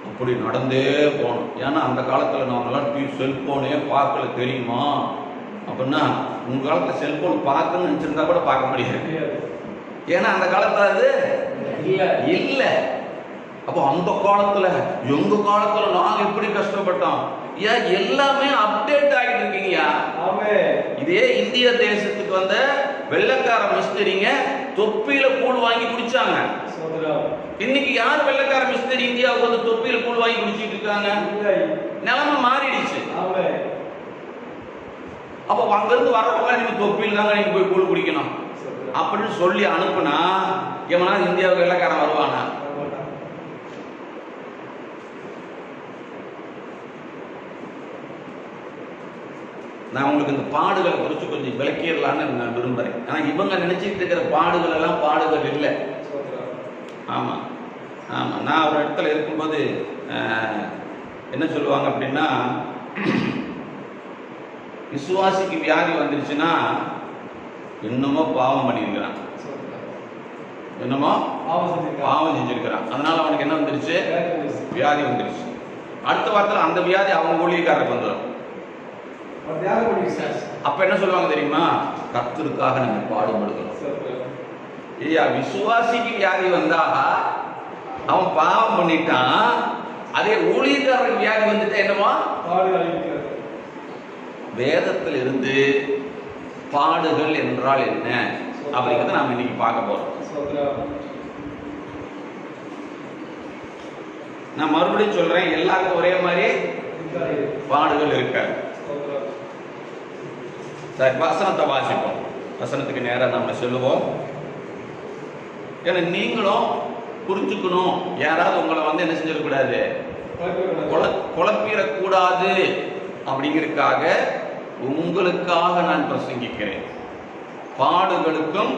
அப்படி நடந்தே போனோம். ஏன்னா அந்த காலத்தில் நாங்களாம் செல்போனே பார்க்கல தெரியுமா. அப்படின்னா உங்க காலத்தில் செல்போன் பார்க்கணும்னு நினச்சிருந்தா கூட பார்க்க முடியாது, ஏன்னா அந்த காலத்தில் அது இல்லை. அப்போ அந்த காலத்தில் எங்க காலத்தில் நாங்கள் எப்படி கஷ்டப்பட்டோம். ஏன் எல்லாமே அப்டேட் ஆகிட்டு இருக்கீங்கயா. இதே இந்திய தேசத்துக்கு வந்த வெள்ளக்கார மிஸ்டரிங்க தொப்பியில கூழ் வாங்கி குடிச்சாங்க. இன்னைக்கு யார் வெள்ளக்கார மிஸ்டரி இந்தியாவுக்கு வந்து தொப்பியில கூழ் வாங்கி குடிச்சிட்டு இருக்காங்க? நிலைமை மாறிடுச்சு. அப்போ அங்கிருந்து வர்றவங்க நீங்க தொப்பியில் தாங்க நீங்க போய் கூழ் குடிக்கணும் அப்படின்னு சொல்லி அனுப்புனா எவனா இந்தியாவுக்கு வெள்ளக்காரன் வருவானா? நான் உங்களுக்கு இந்த பாடுகளை குறித்து கொஞ்சம் விளக்கிடலான்னு நான் விரும்புகிறேன். ஆனால் இவங்க நினச்சிட்டு இருக்கிற பாடுகள் எல்லாம் பாடுகள் இல்லை. ஆமாம் ஆமாம், நான் ஒரு இடத்துல இருக்கும்போது என்ன சொல்லுவாங்க அப்படின்னா, விசுவாசிக்கு வியாதி வந்துருச்சுன்னா என்னமோ பாவம் பண்ணியிருக்கிறான், என்னமோ பாவம் செஞ்சிருக்கிறான், அதனால அவனுக்கு என்ன வந்துருச்சு? வியாதி வந்துருச்சு. அடுத்த வாரத்தில் அந்த வியாதி அவங்க ஊழியக்காரருக்கு வந்துடும். அப்ப என்ன சொல்லுவாங்க தெரியுமா? கர்த்தருக்காக நம்ம பாடுபடுகிறோம். ஐயா, விசுவாசிக்கு வியாதி வந்தா அவன் பாவம் பண்ணிட்டான், அதே ஊழியக்காரருக்கு வியாதி வந்துட்டா என்னவா? வேதத்தில் இருந்து பாடுகள் என்றால் என்ன அப்படிங்கிறத நாம இன்னைக்கு பார்க்க போறோம். நான் மறுபடியும் சொல்றேன், எல்லாருக்கும் ஒரே மாதிரி பாடுகள் இருக்காது. சரி, வசனத்தை வாசிப்போம். வசனத்துக்கு நேரம் நம்ம சொல்லுவோம். ஏன்னா நீங்களும் புரிஞ்சுக்கணும், யாராவது உங்களை வந்து என்ன செஞ்சிடக்கூடாது, குழப்பிடக்கூடாது அப்படிங்கிறதுக்காக உங்களுக்காக நான் பிரசங்கிக்கிறேன். பாடுகளுக்கும்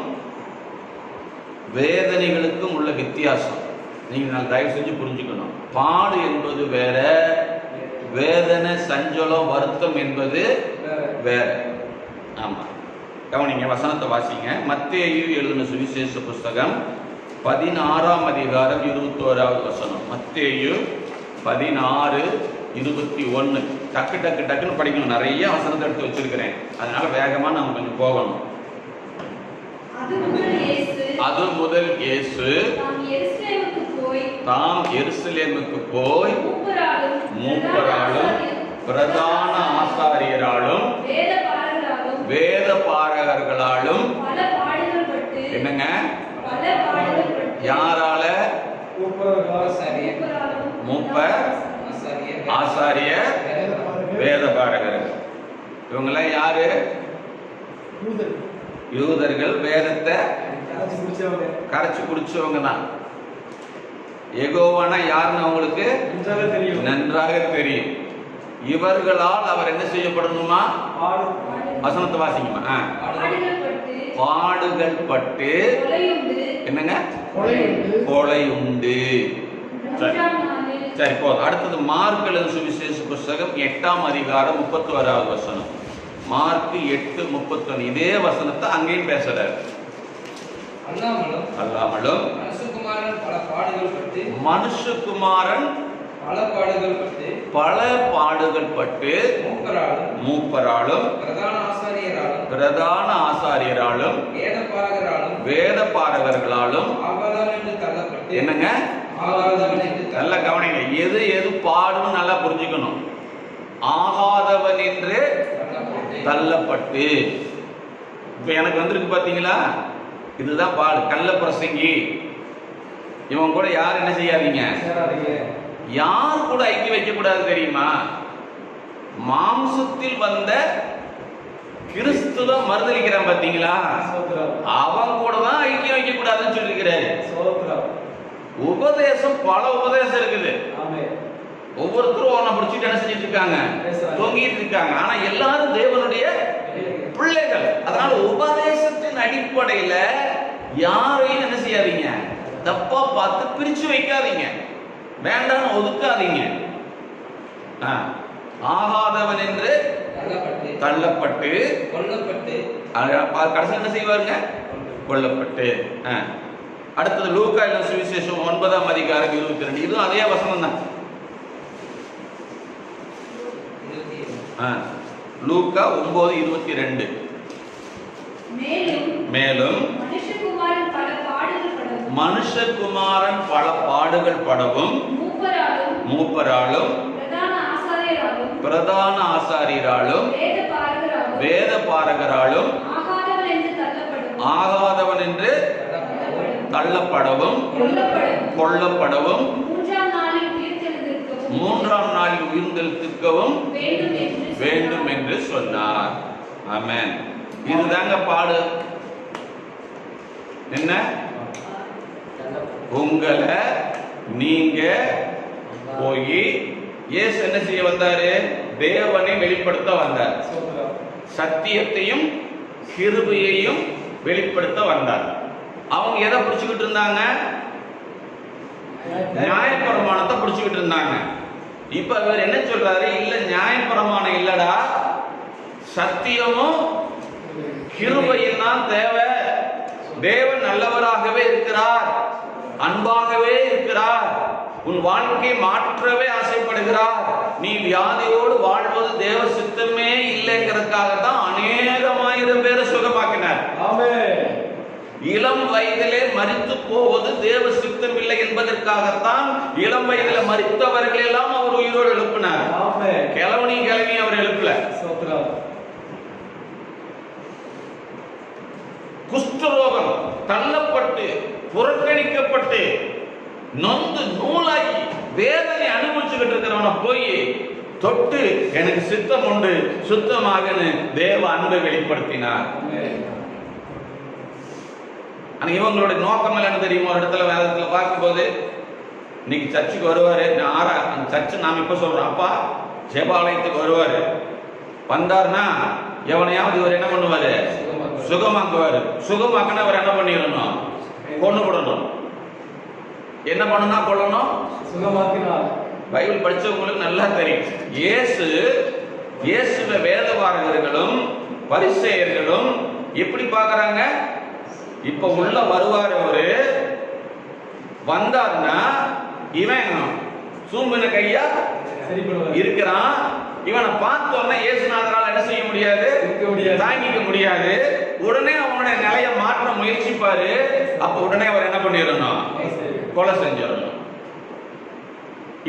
வேதனைகளுக்கும் உள்ள வித்தியாசம் நீங்க நான் தயவு செஞ்சு புரிஞ்சுக்கணும். பாடு என்பது வேற, வேதனை, சஞ்சலம், வருத்தம் என்பது வேற. ஆமா, கவனிங்க, வசனத்தை வாசிங்க. மத்தேயு எழுதின சுவிசேஷ புஸ்தகம் 16ஆம் அதிகாரம் 21வது வசனம். மத்தேயு 16:21. டக்குன்னு படிக்கணும். நிறைய வசனத்தை எடுத்து வச்சிருக்கிறேன், அதனால வேகமா நம்ம கொஞ்சம் போகணும். அது முதல் இயேசு தாம் எருசலேமுக்கு போய் மூப்பராலும் பிரதான ஆசாரியராலும் வேத பாரகர்களாலும் என்னங்க, யாரால? மூப்பர், ஆசாரியர், வேத பாரகர்கள். இவங்கெல்லாம் யாரு? யூதர்கள். வேதத்தை கரைச்சு குடிச்சவங்க தான். யெகோவானா யாருன்னு அவங்களுக்கு நன்றாக தெரியும். இவர்களால் அவர் என்ன செய்யப்படணுமா? வசனத்தை வாசிக்குமா? பாடுகள் பட்டு என்னங்க கொலை உண்டு. சரி போதும். அடுத்தது மார்க் எழுதின சுவிசேஷ புஸ்தகம் 8ஆம் அதிகாரம் 31வது வசனம். மார்க் 8:31. இதே வசனத்தை அங்கேயும் பேசுறாரு. அல்லாமலும் மனுஷகுமாரன் பல பாடுகள் பட்டு மூப்பராலும் பிரதான ஆசாரியராலும் வேத பாரகர்களாலும் என்னங்க நல்ல கவனிங்க. எது எது பாடும் நல்லா புரிஞ்சுக்கணும். ஆகாதவன் என்று தள்ளப்பட்டு. இப்ப எனக்கு வந்திருக்கு பாத்தீங்களா, இதுதான் பாடு. கள்ள பிரசங்கி இவன் கூட யார் என்ன செய்யாதீங்க, யார் கூட ஐக்கியம் வைக்க கூடாது தெரியுமா? மாம்சத்தில் வந்த கிறிஸ்துவ மறுதலிக்கிறான் பாத்தீங்களா, அவன் கூட தான் ஐக்கியம் வைக்க கூடாதுன்னு சொல்லிருக்கிறாரு. உபதேசம் பல உபதேசம் இருக்குது. ஒவ்வொருத்தரும் ஒன்ன பிடிச்சிட்டு என்ன செஞ்சிட்டு இருக்காங்க, தொங்கிட்டு இருக்காங்க. ஆனா எல்லாரும் தேவனுடைய பிள்ளைகள். அதனால உபதேசத்தின் அடிப்படையில யாரையும் என்ன செய்யாதீங்க, தப்பா பார்த்து பிரிச்சு வைக்காதீங்க, வேண்டாம் ஒதுக்காதீங்க. ஆகாதவன் என்று தள்ளப்பட்டு கடைசி என்ன செய்வாருங்க, கொல்லப்பட்டு. அடுத்தது லூக்கா எழுதின சுவிசேஷம் 9ஆம் அதிகாரம் 22. இதுவும் அதே வசனம் தான். லூக்கா 9:22. மேலும் மனுஷகுமாரன் பல பாடுகள் படவும் மூப்பராலும் பிரதான ஆசாரியராலும் வேத பாரகராலும் ஆகாதவன் என்று தள்ளப்படவும் கொல்லப்படவும் 3ஆம் நாளில் உயிர்த்தெழுந்திருக்கவும் வேண்டும் என்று சொன்னார். ஆமென். இதுதாங்க பாடு. என்ன, உங்களை நீங்க போய் இயேசு என்ன செய்ய வந்தாரு, தேவனை வெளிப்படுத்த வந்தார். சத்தியத்தையும் கிருபையையும் வெளிப்படுத்த வந்தார். அவங்க எதை பிடிச்சுக்கிட்டு இருந்தாங்க, நியாயப்பிரமாணத்தை பிடிச்சுக்கிட்டு இருந்தாங்க. இப்ப அவர் என்ன சொல்றாரு, இல்ல நியாயப்பிரமாணம் இல்லடா, சத்தியமும் கிருபையும் தான் தேவை. தேவன் நல்லவராகவே இருக்கிறார், அன்பாகவே இருக்கிறார், உன் வாழ்க்கை மாற்றவே ஆசைப்படுகிறார். நீ வியாதியோடு வாழ்வது தேவ சித்தமே இல்லைங்கிறதுக்காக தான் அநேகமாயிரம் பேரை சுகமாக்கினார். இளம் வயதிலே மரித்து போவது தேவ சித்தம் இல்லை என்பதற்காகத்தான் இளம் வயதில மரித்தவர்கள் எல்லாம் அவர் உயிரோடு எழுப்பினார். கிழவனி அவர் எழுப்பல. குஷ்டரோகம் தள்ளப்பட்டு புறக்கணிக்கப்பட்டு நொந்து நூலாகி வேதனை அனுபவிச்சுக்கிட்டு இருக்கிறவன போய் தொட்டு எனக்கு சித்தம் உண்டு சுத்தமாகன்னு தேவ அன்பை வெளிப்படுத்தினார். ஆனா இவங்களுடைய நோக்கம் என்ன தெரியுமா, ஒரு இடத்துல வேதத்துல பார்க்கும்போது இன்னைக்கு சர்ச்சுக்கு வருவாரு, அந்த சர்ச்சு நாம இப்ப சொல்றோம், அப்பா ஜெபாலயத்துக்கு வருவாரு, வந்தாருன்னா எவனையாவது இவர் என்ன பண்ணுவாரு, சுகமாக்குவாரு. சுகமாக்குனா அவர் என்ன பண்ணிடணும், கொண்டு விடணும். என்ன பண்ணனா கொள்ளணும், சுகமாக்கினார். பைபிள் படிச்சவங்களுக்கு நல்லா தெரியும். இயேசுவை வேதபாரகர்களும் பரிசேயர்களும் எப்படி பார்க்கறாங்க, இப்ப உள்ள வருவார், அவரு வந்தாருன்னா இவன் சூம்பின கையா இருக்கிறான். இவனை பார்த்தோன்னா இயேசுநாதரால் என்ன செய்ய முடியாது, தாங்கிக்க முடியாது. உடனே அவனுடைய நிலையை மாற்ற முயற்சிப்பாரு. அப்ப உடனே அவர் என்ன பண்ணிடணும், கொலை செஞ்சிடணும்.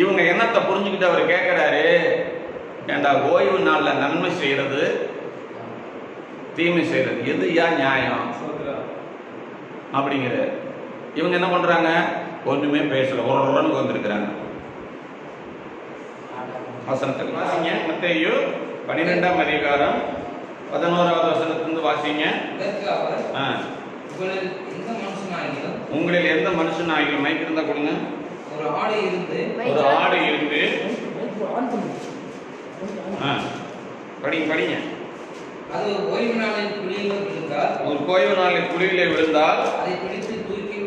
இவங்க என்னத்தை புரிஞ்சுக்கிட்டு அவர் கேட்கிறாரு, ஏண்டா ஓய்வு நாள்ல நன்மை செய்யறது தீமை செய்யறது எது ஏன் நியாயம் அப்படிங்கிற. இவங்க என்ன பண்றாங்க, ஒண்ணுமே பேசல, ஒரு வந்திருக்கிறாங்க. வசனத்துக்கு வாசிங்க. மத்தேயு 12ஆம் அதிகாரம் 11வது வசனத்திலிருந்து வாசிங்க. உங்களில் எந்த மனுஷனாகிலும் மைக் இருந்தா கொடுங்க. ஒரு ஆடு இருந்து படிங்க. அது ஒரு ஓய்வு நாளில் குழியிலே விழுந்தால், ஒரு ஓய்வு நாளில் குழியிலே விழுந்தால் அதை பிடித்து தூக்கி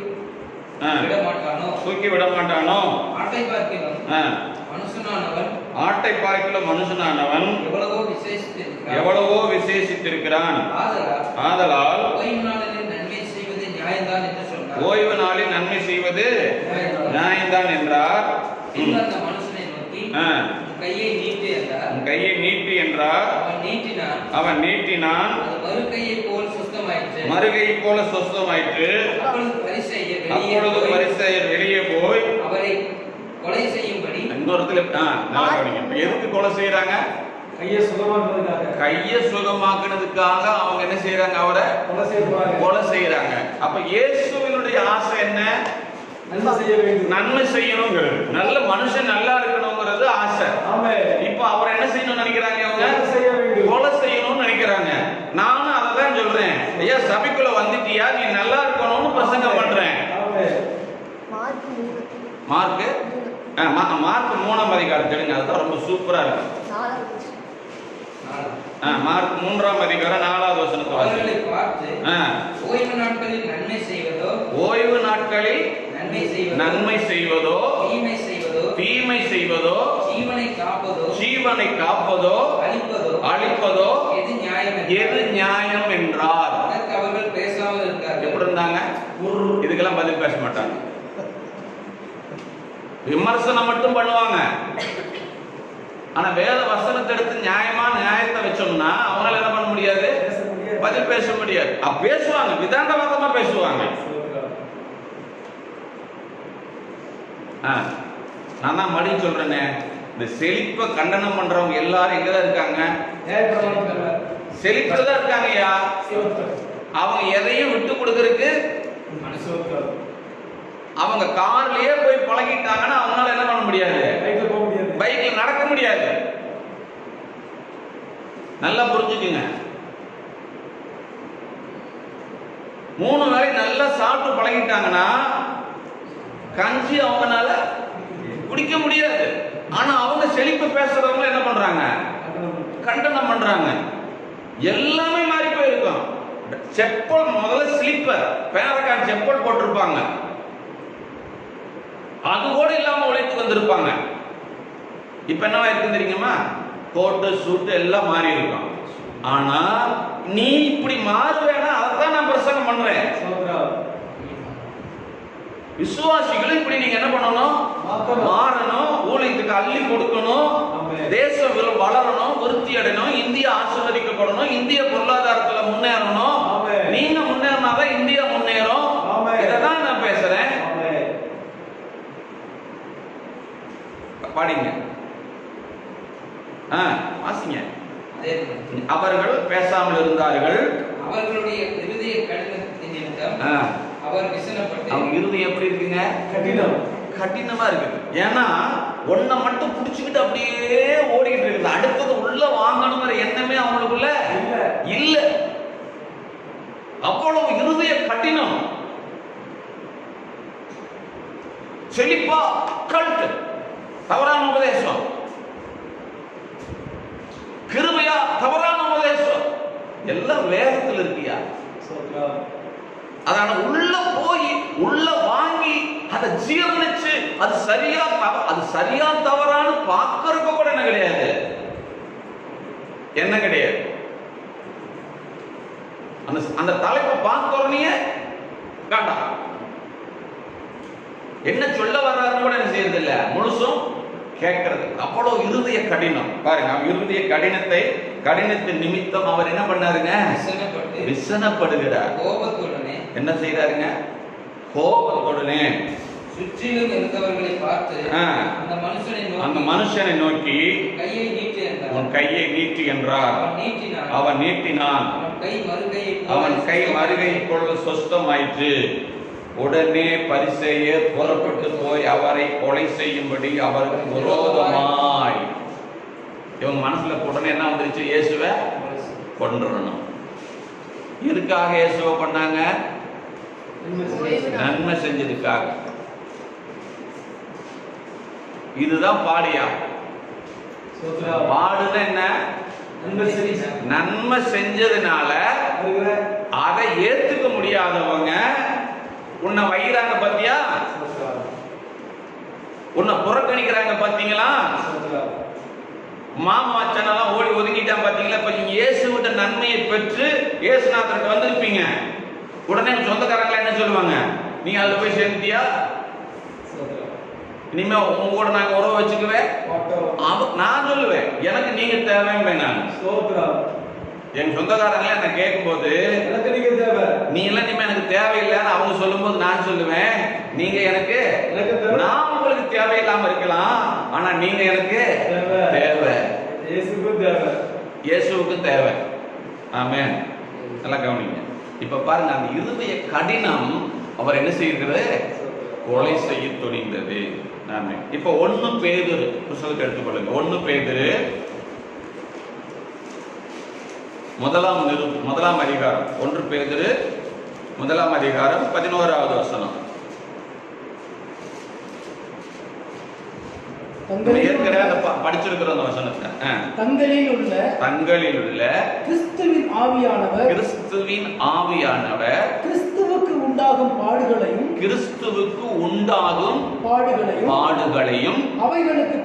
விட மாட்டானோ? தூக்கி விட மாட்டானோ? ஆட்டை பார்க்கிலும் மனுஷனானவன், ஆட்டை பார்க்கிலும் மனுஷனானவன் எவ்வளவோ விசேஷித்திருக்கிறான். ஆதலால் ஓய்வு நாளில் நன்மை செய்வது நியாயம்தான் என்று சொன்னார். ஓய்வு நாளில் நன்மை செய்வது நியாயம்தான் என்றார். அந்த மனுஷனை நோக்கி கையை நீட்டு என்றார். கையை நீட்டு என்றார். அவன் நீட்டினான். மறுகையை போல் சுத்தமாயிற்று. மறுகையை போல சுத்தமாயிற்று. அப்பொழுது பரிசேயர் வெளியே போய் அவரை கொலை செய்யும்படி இந்த இடத்துல நல்லா கவனிங்க. எதுக்கு கொலை செய்யறாங்க? கையை சுகமாக்குனதுக்காக அவங்க என்ன செய்யறாங்க? அவரை கொலை செய்யறாங்க. அப்ப இயேசுவினுடைய ஆசை என்ன? நன்மை செய்யணும், நல்ல மனுஷன் நல்லா இருக்கணுங்கிறது ஆசை. இப்ப அவர் என்ன செய்யணும்னு நினைக்கிறாங்க? அவங்க கொலை செய்யணும்னு நினைக்கிறாங்க. நானும் அதை தான் சொல்றேன். ஐயா, சபைக்குள்ள வந்துட்டியா, நீ நல்லா இருக்கணும்னு பிரசங்கம் பண்றேன். மார்க் 3ஆம் அதிகாரம் தெரியுங்க, அதுதான் ரொம்ப சூப்பரா இருக்கு. மார்க் 3ஆம் அதிகாரம் 4வது வசனத்தை ஓய்வு நாட்களில் நன்மை செய்வதோ, ஓய்வு நாட்களில் நன்மை செய்வதோ, தீமை செய்வதோ, ஜீவனை காப்பதோ, அழிப்பதோ எது நியாயம் என்றார். அவர்கள் பேசாமல் இருக்கார்கள். எப்படி இருந்தாங்க? இதுக்கெல்லாம் பதில் பேச மாட்டாங்க. விமர்சனம் மட்டும் பண்ணுவாங்க. ஆனா வேத வசனத்தை எடுத்து நியாயத்தை வச்சோம்னா அவங்களால என்ன பண்ண முடியாது? பதில் பேச முடியாது. பேசுவாங்க, விதாண்டவாதமா பேசுவாங்க. நான் தான் மடி சொல்றேனே, இந்த செழிப்பை கண்டனம் பண்றவங்க எல்லாரும் எங்கதான் இருக்காங்க? செழிப்புல தான் இருக்காங்கய்யா. அவங்க எதையும் விட்டு கொடுக்கறதுக்கு அவங்க கார்லயே போய் பழகிட்டாங்கன்னா அவங்களால என்ன பண்ண முடியாது? பைக்ல நடக்க முடியாது. நல்லா புரிஞ்சுக்குங்க. 3 வேளை நல்லா சாப்பிட்டு பழகிட்டாங்கன்னா கஞ்சி அவங்கனால குடிக்க முடியாது. ஆனா அவங்க செழிப்பு பேசுறவங்க என்ன பண்றாங்க? கண்டனம் பண்றாங்க. எல்லாமே மாறி போயிருக்கும். செப்பல் முதல்ல ஸ்லிப்பர், பேரக்கான் செப்பல் போட்டிருப்பாங்க, அது கூட இல்லாம உழைத்து வந்திருப்பாங்க. இப்ப என்னவா இருக்கு தெரியுமா? கோட்டு சூட்டு எல்லாம் மாறி இருக்கும். ஆனா நீ இப்படி மாறுவேனா? அதான் நான் பிரசங்கம் பண்றேன். விசுவாசிகள் இப்படி நீங்க என்ன பண்ணணும்? மாறணும், ஊழியத்துக்கு அள்ளி கொடுக்கணும், தேசம் வளரணும், விருத்தி அடையணும், இந்தியா ஆசீர்வதிக்கப்படணும், இந்திய பொருளாதாரத்துல முன்னேறணும். நீங்க முன்னேறினாதான் இந்தியா முன்னேறும். இதான் நான் பேசுறேன். பாடிங்க, வாசிங்க. அவர்கள் பேசாமல் இருந்தார்கள். அவர்களுடைய இருதய கடினத்தின் நிமித்தம் அவர் விசனப்பட்டு. அவங்க இருதயம் எப்படி இருக்குங்க? கடினமா இருக்கு. ஏன்னா ஒன்ன மட்டும் புடிச்சுக்கிட்டு அப்படியே ஓடிக்கிட்டு இருக்குது. அடுத்தது உள்ள வாங்கணுங்கிற எண்ணமே அவங்களுக்குள்ள இல்ல. அவ்வளவு இருதய கடினம். செழிப்பா கல்ட், தவறான உபதேசம். கிருபையா, தவறான உபதேசம். எல்லாம் வேதத்தில் இருக்கியா? அதான உள்ள போய் உள்ள வாங்கி அதை ஜீரணிச்சு அது சரியா தவறான்னு பார்க்கறதுக்கு கூட என்ன கிடையாது? என்ன கிடையாது? அந்த தலைப்பை பார்க்கறனே வேண்டாம். என்ன சொல்ல வர்றாருன்னு கூட என்ன செய்யறது இல்ல, முழுசும் கேட்கறது. அவ்வளவு இருதய கடினம் பாருங்க. இருதய கடினத்தின் நிமித்தம் அவர் என்ன பண்ணாருங்க? விசனப்படுகிறார். கோபத்துடனே என்ன செய்யறாருங்க? கோபத்துடனே சுற்றிலும் இருந்தவர்களை பார்த்து அந்த மனுஷனை நோக்கி உன் கையை நீட்டு என்றார். அவன் நீட்டினான். அவன் கை மறுகை கொள்ள சொஸ்தமாயிற்று. உடனே பரிசேயர் புறப்பட்டு போய் அவரை கொலை செய்யும்படி அவருக்கு விரோதமாய். இவங்க மனசுல உடனே என்ன வந்துருச்சு? இயேசுவை கொன்றணும். எதுக்காக இயேசுவை பண்ணாங்க? நன்மை செஞ்சதுக்காக. இதுதான் பாடியா? பாடுன்னா என்ன? நன்மை செஞ்சதுனால அதை ஏத்துக்க முடியாதவங்க உன்னை வைக்கிறாங்க பாத்தியா, உன்னை புறக்கணிக்கிறாங்க பாத்தீங்களா, மாமா அச்சனெல்லாம் ஓடி ஒதுங்கிட்டான் பாத்தீங்களா. இப்ப நீங்க இயேசுவிட்ட நன்மையை பெற்று இயேசுநாதர்கிட்ட வந்திருப்பீங்க, உடனே சொந்தக்காரங்களா என்ன சொல்லுவாங்க, நீ அதுல போய் சேர்ந்துட்டியா, இனிமே உங்க கூட நாங்க உறவு வச்சுக்குவேன். நான் சொல்லுவேன் எனக்கு நீங்க தேவைன்னு. நான் என் சொந்தக்காரங்களே என்ன கேட்கும் போது நீ எல்லாம் இனிமே எனக்கு தேவையில்லைன்னு அவங்க சொல்லும் போது நான் சொல்லுவேன், நீங்க எனக்கு, நான் உங்களுக்கு தேவையில்லாம இருக்கலாம், ஆனா நீங்க எனக்கு தேவை, இயேசுவுக்கும் தேவை. ஆமென். நல்லா கவனிங்க. இப்ப பாருங்க, அந்த இருதய கடினம் அவர் என்ன செய்கிறது, கொலை செய்ய துணிந்தது. இப்ப 1 பேதுரு புத்தகத்தை எடுத்துக்கொள்ளுங்க. 1 பேதுரு முதலாம் அதிகாரம், 1 பேதுரு முதலாம் அதிகாரம் 11வது வசனம். படிச்சிருக்கிற அந்த வசனத்தை, தங்களில் உள்ள கிறிஸ்துவின் ஆவியானவர் கிறிஸ்துவுக்கு உண்டாகும் பாடுகளையும் அவைகளுக்கு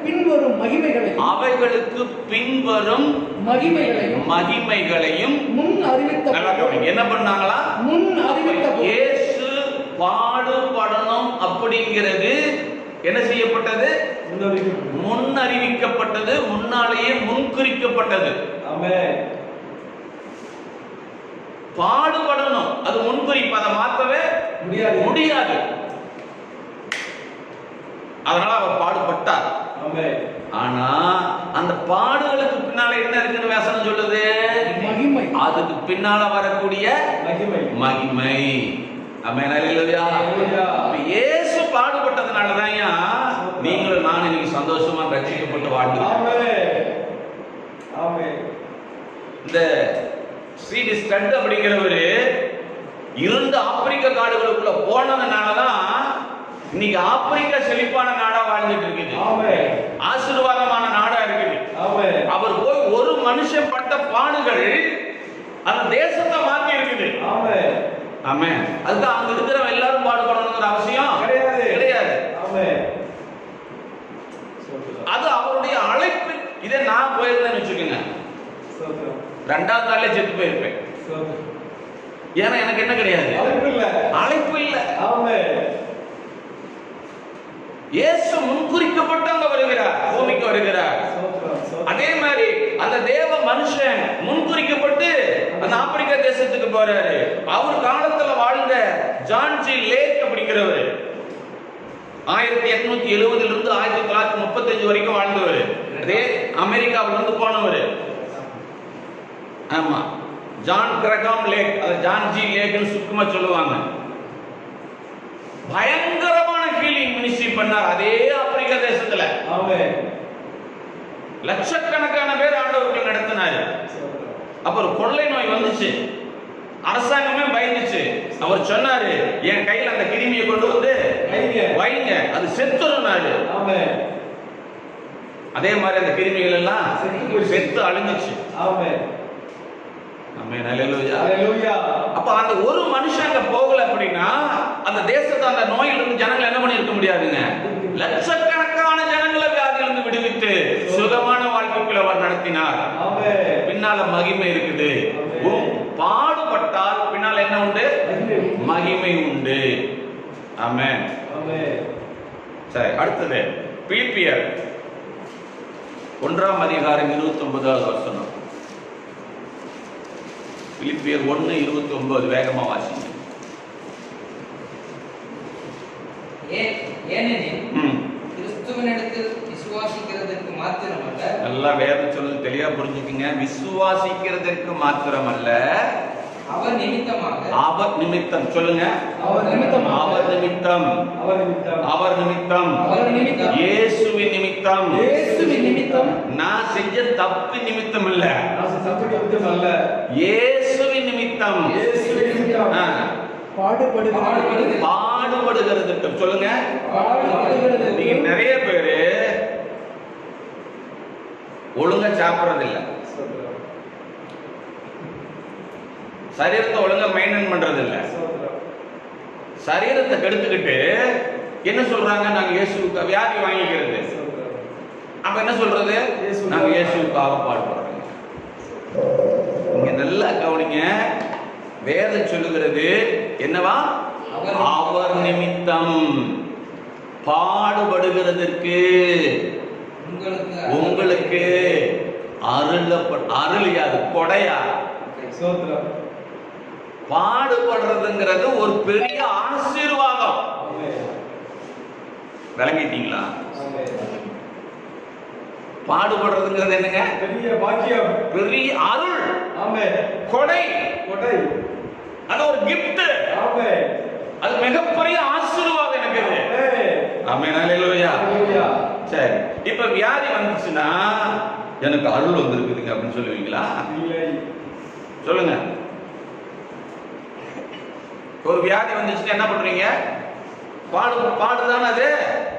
பின்வரும் மகிமைகளையும் முன் அறிவித்த. என்ன பண்ணாங்களா, முன் அறிவித்த. இயேசு பாடுபடணும் அப்படிங்கிறது என்ன செய்யப்பட்டது, முன் அறிவிக்கப்பட்டது, முன்னாலேயே முன்குறிக்கப்பட்டது. பாடுபடணும், அது முன்குறிப்பு, அதை மாற்றவே முடியாது. அதனால அவர் பாடுபட்டார். ஆனா அந்த பாடுகளுக்கு பின்னால என்ன இருக்குன்னு வசனம் சொல்லுது, அதுக்கு பின்னால வரக்கூடிய மகிமை. ஆமென். அல்லேலூயா. இயேசு பாடுபட்டதனாலதான் நீங்களும் நான் இன்னைக்கு சந்தோஷமா ரட்சிக்கப்பட்டு வாழ்ந்துருக்கோம். இந்த சிடி ஸ்டட் அப்படிங்கிறவரு இருந்த ஆப்பிரிக்க காடுகளுக்குள்ள போனதுனாலதான் இன்னைக்கு ஆப்பிரிக்கா செழிப்பான நாடா வாழ்ந்துட்டு இருக்குது, ஆசீர்வாதமான நாடா இருக்குது. அவர் போய் ஒரு மனுஷன் பட்ட பாடுகள் அந்த தேசத்தை மாத்தி இருக்குது. ஆமென். அதுதான் அங்க இருக்கிற எல்லாரும் பாடுபடணுங்கிற அவசியம் கிடையாது. அது அவருடைய அழைப்பு. இதை நான் போயிருந்தேன்னு வச்சுக்கோங்க, 2வது நாளே செத்து போயிருப்பேன். ஏன்னா எனக்கு என்ன கிடையாது, அழைப்பு இல்ல. இயேசு முன்குறிக்கப்பட்டு அங்க வருகிறார், பூமிக்கு வருகிறார். அதே மாதிரி அந்த தேவ மனுஷன் முன்குறிக்கப்பட்டு அந்த ஆப்பிரிக்கா தேசத்துக்கு போறாரு. அவர் காலத்துல வாழ்ந்த ஜான் ஜி லேக் அப்படிங்கிறவர் 1870 இருந்து 1935 வரைக்கும் வாழ்ந்தவர். அதே அமெரிக்காவில இருந்து போனவர். ஆமா, ஜான் கிரகாம் லேக், அது ஜான் ஜி லேக்னு சுத்தமா சொல்லுவாங்க. பயங்கரமான ஹீலிங் மினிஸ்ட்ரி பண்ணார் அதே ஆப்பிரிக்கா தேசத்துல. லட்சக்கணக்கான பேர் ஆண்டவர்கள் நடத்தினாரு. அப்புறம் கொள்ளை நோய் வந்துச்சு, அரசாங்கமே பயந்துச்சு. அவர் சொன்னாரு, என் கையில அந்த கிருமியை கொண்டு வந்து வைங்க, அது செத்துருனாரு. அதே மாதிரி அந்த கிருமிகள் எல்லாம் செத்து அழிஞ்சிச்சு. அப்ப அந்த ஒரு மனுஷன் அங்க போகல அப்படின்னா அந்த தேசத்தை அந்த நோயிலிருந்து ஜனங்கள் என்ன பண்ணி இருக்க முடியாதுங்க. லட்சக்கணக்கான ஜனங்களை வியாதியிலிருந்து விடுவித்து சுகமான வாழ்க்கைக்குள்ள அவர் நடத்தினார். பின்னால மகிமை இருக்குது. பாடுபட்டால் பின்னால் என்ன உண்டு, மகிமை உண்டு. ஆமென். சரி, அடுத்தது பிலிப்பியர் 1ஆம் அதிகாரம் 29வது வசனம். பிலிப்பியர் 1:29 வேகமா வாசிங்க. ஏனெனில் கிறிஸ்துவினிடத்தில் விசுவாசிக்கிறதற்கு மாத்திரமல்ல, நல்லா வேதம் சொல்லுது, தெளிவா புரிஞ்சுக்கங்க. விசுவாசிக்கிறதற்கு மாத்திரமல்ல, அவர் நிமித்தமாக, அவர் நிமித்தம் சொல்லுங்க, அவர் நிமித்தம், அவர் நிமித்தம், அவர் நிமித்தம், அவர் நிமித்தம், அவர் நிமித்தம், இயேசுவின் நிமித்தம், இயேசுவின் நிமித்தம், நான் செஞ்ச தப்பு நிமித்தம் இல்ல, நான் தப்பு நிமித்தம் அல்ல, இயேசுவின் நிமித்தம், இயேசுவின் நிமித்தம் பாடுபடுகிறதுக்கு சொல்லுங்க. நீங்க நிறைய பேரு ஒழுங்கா சாப்பிட்றதில்லை, சரீரத்தை ஒழுங்கா மெயின்டைன் பண்றது இல்ல, சரீரத்தை கெடுத்துக்கிட்டு என்ன சொல்றாங்க, நாங்க இயேசுவுக்கு வியாதி வாங்கிக்கிறது. அப்ப என்ன சொல்றது, நாங்க இயேசுவுக்காக பாடுபடுறோம். நீங்க நல்லா கவனிங்க, வேதம் சொல்லுகிறது என்னவா, அவர் நிமித்தம் பாடுபடுகிறதற்கு உங்களுக்கு அருளியாது கொடையா. பாடுபடுறதுங்கிறது ஒரு பெரிய ஆசீர்வாதம். விளங்கிட்டீங்களா? பாடுபடுறதுங்கிறது என்னங்க, பெரிய பாக்கியம், பெரிய அருள், கொடை, அது ஒரு gift, அது மிகப்பெரிய ஆசீர்வாதம் எனக்கு. ஆமென், அல்லேலூயா. சரி, இப்ப வியாதி வந்துச்சுன்னா எனக்கு அருள் வந்திருக்குதுங்க அப்படின்னு சொல்லுவீங்களா? சொல்லுங்க. ஒரு வியாதி வந்துச்சுன்னா என்ன பண்றீங்க, பாடுதானே அது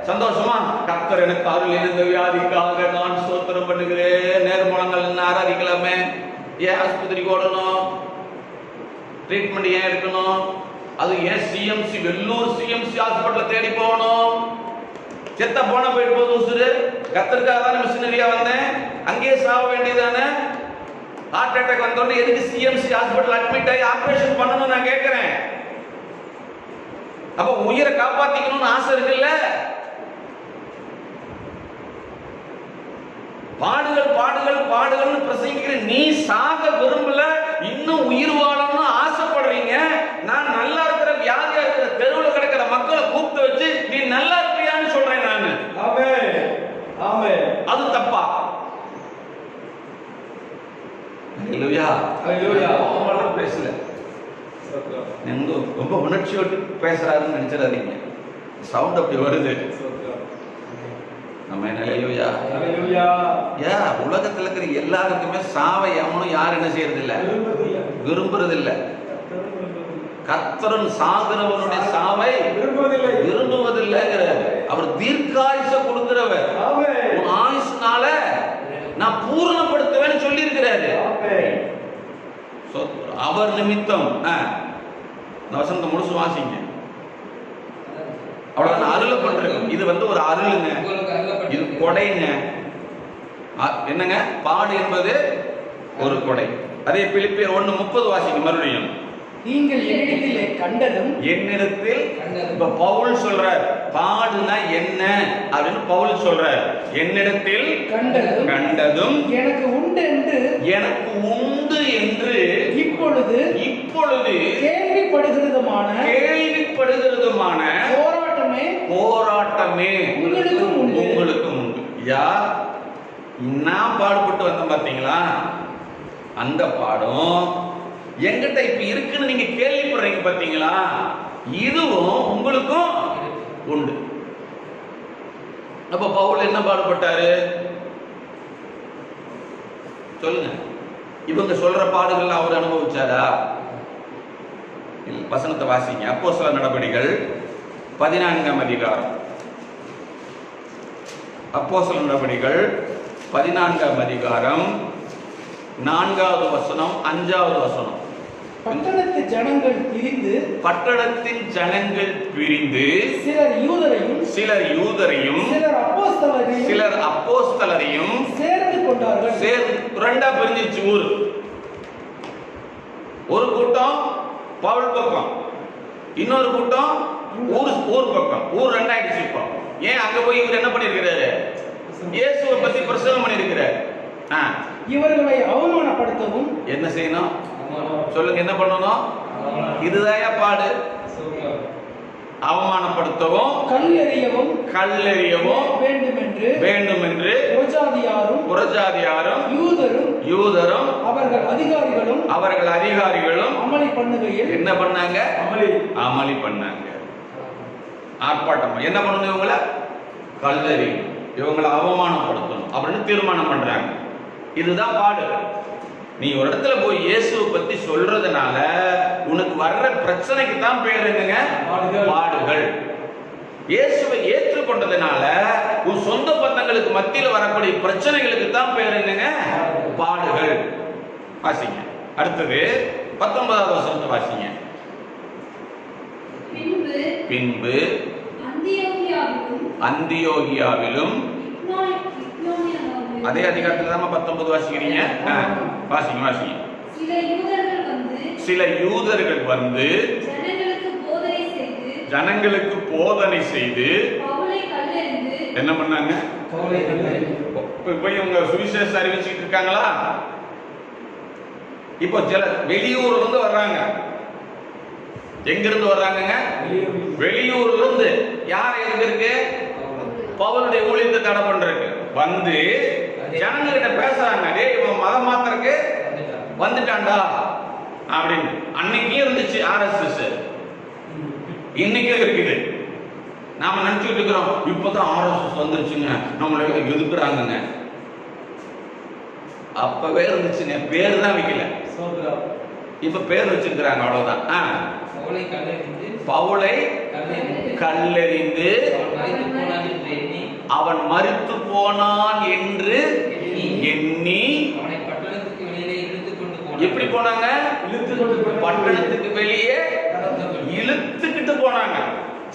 சந்தோஷமா, கர்த்தர் எனக்கு அருள் இருந்த வியாதிக்காக நான் ஸ்தோத்திரம் பண்ணுகிறேன், நேர்முழங்கள் ஆராதிக்கலாமே, ஏன் ஆஸ்பத்திரிக்கு ஓடணும், ட்ரீட்மெண்ட் ஏன் எடுக்கணும், அது ஏன் சிஎம்சி வெள்ளூர் சிஎம்சி ஹாஸ்பிட்டல் தேடி போகணும், செத்த போன போயிட்டு போகுது உசுறு, கர்த்தருக்காக தானே மிஷினரியா வந்தேன், அங்கேயே சாக வேண்டியதானே, ஹார்ட் அட்டாக் வந்தோடனே எதுக்கு சிஎம்சி ஹாஸ்பிட்டல் அட்மிட் ஆகி ஆபரேஷன் பண்ணணும் நான் கேட்கிறேன். அப்ப உயிரை காப்பாத்திக்கணும்னு ஆசை இருக்குல்ல, பாடுகள் பாடுகள் பாடுகள்னு பிரசங்கிக்கிற நீ சாக விரும்பல, இன்னும் உயிர் வாழணும்னு ஆசைப்படுறீங்க. நான் நல்லா இருக்கிற வியாதியா இருக்கிற தெருவில் கிடக்கிற மக்களை கூப்பிட்டு வச்சு நீ நல்லா இருப்பியான்னு சொல்றேன் நானு. அது தப்பா? அல்லேலூயா, அல்லேலூயா. பேசல, ரொம்ப உணர்ச்சியோட்டு பேசுறாருன்னு நினைச்சிடாதீங்க, சவுண்ட் அப்படி வருது. நம்ம அல்லேலூயா, அல்லேலூயா. உலகத்துல இருக்கிற எல்லாருக்குமே சாவை எவனும் யாரும் என்ன செய்யறது இல்ல, விரும்புறது இல்ல. கர்த்தரும் சாகிறவனுடைய சாவை விரும்புவதில்லைங்கிறார். அவர் தீர்க்காயுச கொடுக்கிறவர், உன் ஆயுசுனால நான் பூரணப்படுத்துவேன்னு சொல்லி இருக்கிறாரு. அவர் நிமித்தம் வசனத்தை முழுசு வாசிங்க. அவ்வளவுதான், அருளப்பட்டிருக்கும். இது ஒரு அருளுங்க, இது கொடைங்க. என்னங்க, பாடு என்பது ஒரு கொடை. அதே பிலிப்பியர் 1:30 வாசிங்க மறுபடியும். நீங்கள் என்னிடத்திலே கண்டதும், என்னிடத்தில், இப்ப பவுல் சொல்றார் பாடுனா என்ன அப்படின்னு பவுல் சொல்றார். என்னிடத்தில் கண்டதும் எனக்கு உண்டு என்று இப்பொழுது கேள்விப்படுகிறதுமான போராட்டமே உங்களுக்கும் உண்டு. யார் நான் பாடுபட்டு வந்தேன் பாத்தீங்களா, அந்த பாடம் எங்கிட்ட இப்ப இருக்குன்னு நீங்க கேள்விப்படுறீங்க பாத்தீங்களா, இதுவும் உங்களுக்கும் உண்டு. அப்ப பவுல் என்ன பாடுபட்டாரு சொல்லுங்க. இவங்க சொல்ற பாடுகள் அவர் அனுபவிச்சாரா? வசனத்தை வாசிங்க. அப்போஸ்தலர் நடபடிகள் 14ஆம் அதிகாரம். அப்போஸ்தலர் நடபடிகள் 14ஆம் அதிகாரம் 4வது வசனம் 5வது வசனம். பட்டணத்தின் ஜனங்கள் பிரிந்து சிலர் யூதரையும் சிலர் அப்போஸ்தலரையும் சேர்ந்து கொண்டார்கள். ரெண்டா பிரிஞ்சிச்சு ஊர். ஒரு கூட்டம் பவுல் பக்கம், இன்னொரு கூட்டம் ஊர் பக்கம். ஊர் ரெண்டாயிடுச்சு. இப்போ ஏன் அங்க போய் இவர் என்ன பண்ணிருக்கிறாரு, இயேசுவை பத்தி பிரசங்கம் பண்ணிருக்கிறார். இவர்களை அவமானப்படுத்தவும் என்ன செய்யணும் சொல்லுங்க, என்ன பண்ணணும்? இதுதான் பாடு. அவமானப்படுத்தவும் கல்லெறியவும் வேண்டும் என்று புறஜாதியாரும் யூதரும் அவர்கள் அதிகாரிகளும் அமளி பண்ணுகையில் என்ன பண்ணாங்க? அமளி பண்ணாங்க, ஆர்ப்பாட்டம். என்ன பண்ணணும்? இவங்களை கல்லெறி, இவங்களை அவமானப்படுத்தணும் அப்படின்னு தீர்மானம் பண்றாங்க. இதுதான் பாடு. நீ ஒரு இடத்துல போய் இயேசுவை பத்தி சொல்றதுனால உனக்கு வர்ற பிரச்சனைக்கு தான் பேர் என்னங்க? பாடுகள். இயேசுவை ஏற்று ஏற்றுக்கொண்டதுனால உன் சொந்த பந்தங்களுக்கு மத்தியில் வரக்கூடிய பிரச்சனைகளுக்கு தான் பேர் என்னங்க? பாடுகள். வாசிங்க. அடுத்தது 19வது வசனத்தை வாசிங்க. பின்பு அந்தியோகியாவிலும் அதே அதிகாரத்தில் தான் 19 வாசிக்கிறீங்க. வாசிங்க. சில யூதர்கள் வந்து ஜனங்களுக்கு போதனை செய்து என்ன பண்ணாங்க? போய் உங்க சுவிசேஷம் அறிவிச்சுட்டு இருக்காங்களா? இப்போ சில வெளியூர்ல இருந்து வர்றாங்க. எங்க இருந்து வர்றாங்க? வெளியூர்ல இருந்து. யார் இருக்கு? பவுலுடைய ஊழியத்தை தடை பண்றதுக்கு வந்து ஜனங்கள்கிட்ட பேசுறாங்க. டேய், இவன் மதம் மாத்திரக்கு வந்துட்டான்டா அப்படின்னு. அன்னைக்கு இருந்துச்சு ஆர்எஸ்எஸ், இன்னைக்கும் இருக்குது. நாம நினைச்சுட்டு இருக்கிறோம் இப்பதான் ஆர்எஸ்எஸ் வந்துருச்சுங்க, நம்மள எதுக்குறாங்க. அப்பவே இருந்துச்சுங்க, பேர் தான் வைக்கல. இப்ப பேர் வச்சிருக்கிறாங்க, அவ்வளவுதான். பவுலை கல்லெறிந்து அவன் மரித்து போனான் என்று எண்ணி எப்படி போனாங்க? பட்டணத்துக்கு வெளியே இழுத்துக்கிட்டு போனாங்க.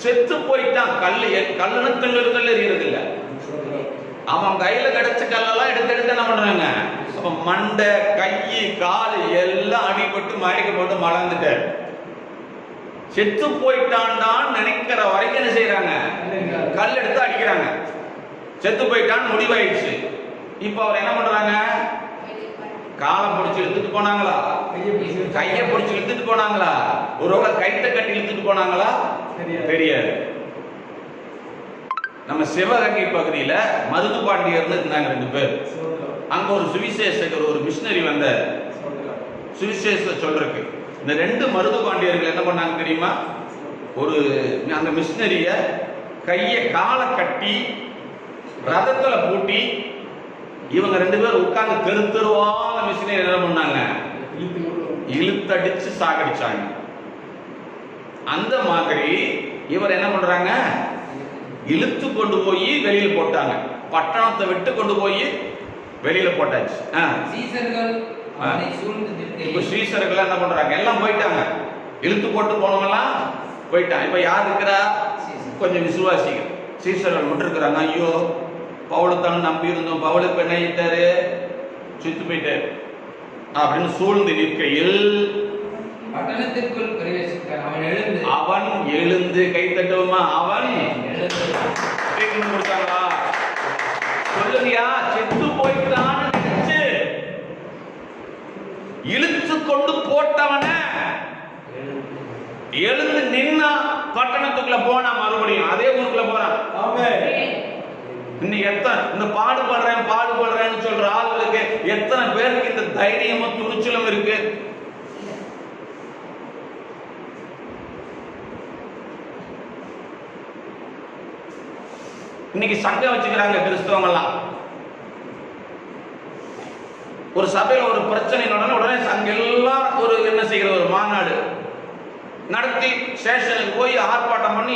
செத்து போயிட்டான். கல்லணத்தங்கள் எறியறது இல்ல. அவன் கையில கிடைச்ச கல்லெல்லாம் எடுத்து என்ன பண்றாங்க? அப்ப மண்டை, கை, கால் எல்லாம் அடிபட்டு மயக்க போட்டு மலர்ந்துட்டாரு. செத்து போயிட்டான்டான்னு நினைக்கிற வரைக்கும் என்ன செய்யறாங்க? கல் எடுத்து அடிக்கிறாங்க. செத்து போயிட்டான்னு முடிவாயிடுச்சு. இப்ப அவர் என்ன பண்றாங்க? காலை பிடிச்சு இழுத்துட்டு போனாங்களா? கையை பிடிச்சு இழுத்துட்டு போனாங்களா? ஒருவேளை கைத்த கட்டி இழுத்துட்டு போனாங்களா? தெரியாது. நம்ம சிவகங்கை பகுதியில மருது பாண்டியர்னு இருந்தாங்க 2 பேர். அங்க ஒரு சுவிசேஷகர், ஒரு மிஷினரி வந்தார் சுவிசேஷ சொல்றதுக்கு. இந்த 2 மருது பாண்டியர்கள் என்ன பண்ணாங்க தெரியுமா? ஒரு அந்த மிஷினரிய கையை காலை கட்டி ரதத்துல பூட்டி இவங்க 2 பேர் உட்கார்ந்து தெரு தெருவான மிஷினரி என்ன பண்ணாங்க? இழுத்தடிச்சு சாகடிச்சாங்க. அந்த மாதிரி இவர் என்ன பண்றாங்க? இழுத்து கொண்டு போய் வெளியில போட்டாங்க. பட்டணத்தை விட்டு கொண்டு போய் வெளியில போட்டாச்சு. இப்ப ஸ்ரீசர்கள் என்ன பண்றாங்க? எல்லாம் போயிட்டாங்க. இழுத்து போட்டு போனவங்கலாம் போயிட்டாங்க. இப்ப யார் இருக்கிறா? கொஞ்சம் விசுவாசிகள் சீசர்கள் மட்டும் இருக்கிறாங்க. ஐயோ, பவுலுத்தான் நம்பி இருந்தோம், பவுலுக்கு என்ன ஆயிட்டாரு? சுத்து போயிட்டாரு அப்படின்னு சூழ்ந்து நிற்கையில் பட்டணத்திற்குள் பிரவேசித்தான். அவன் எழுந்து கை தட்டுவோமா? அவன் கொடுத்தாங்களா? சொல்லுங்கயா. செத்து போயிட்டான்னு நினைச்சு இழுத்து கொண்டு போட்டவன எழுந்து நின்னா பட்டணத்துக்குள்ள போனா மறுபடியும் அதே ஊருக்குள்ள போறான். இன்னைக்கு இந்த பாடுபடுறேன்னு சொல்ற ஆளுகளுக்கு எத்தனை பேருக்கு இந்த தைரியமும் துணிச்சலும் இருக்கு? இன்னைக்கு சங்கம் வச்சுக்கிறாங்க கிறிஸ்தவங்க எல்லாம். ஒரு சபையில ஒரு பிரச்சனை உடனே சங்கம் எல்லாம் ஒரு என்ன செய்கிற ஒரு மாநாடு நடத்தி ஸ்டேஷனுக்கு போய் ஆர்ப்பாட்டம் பண்ணி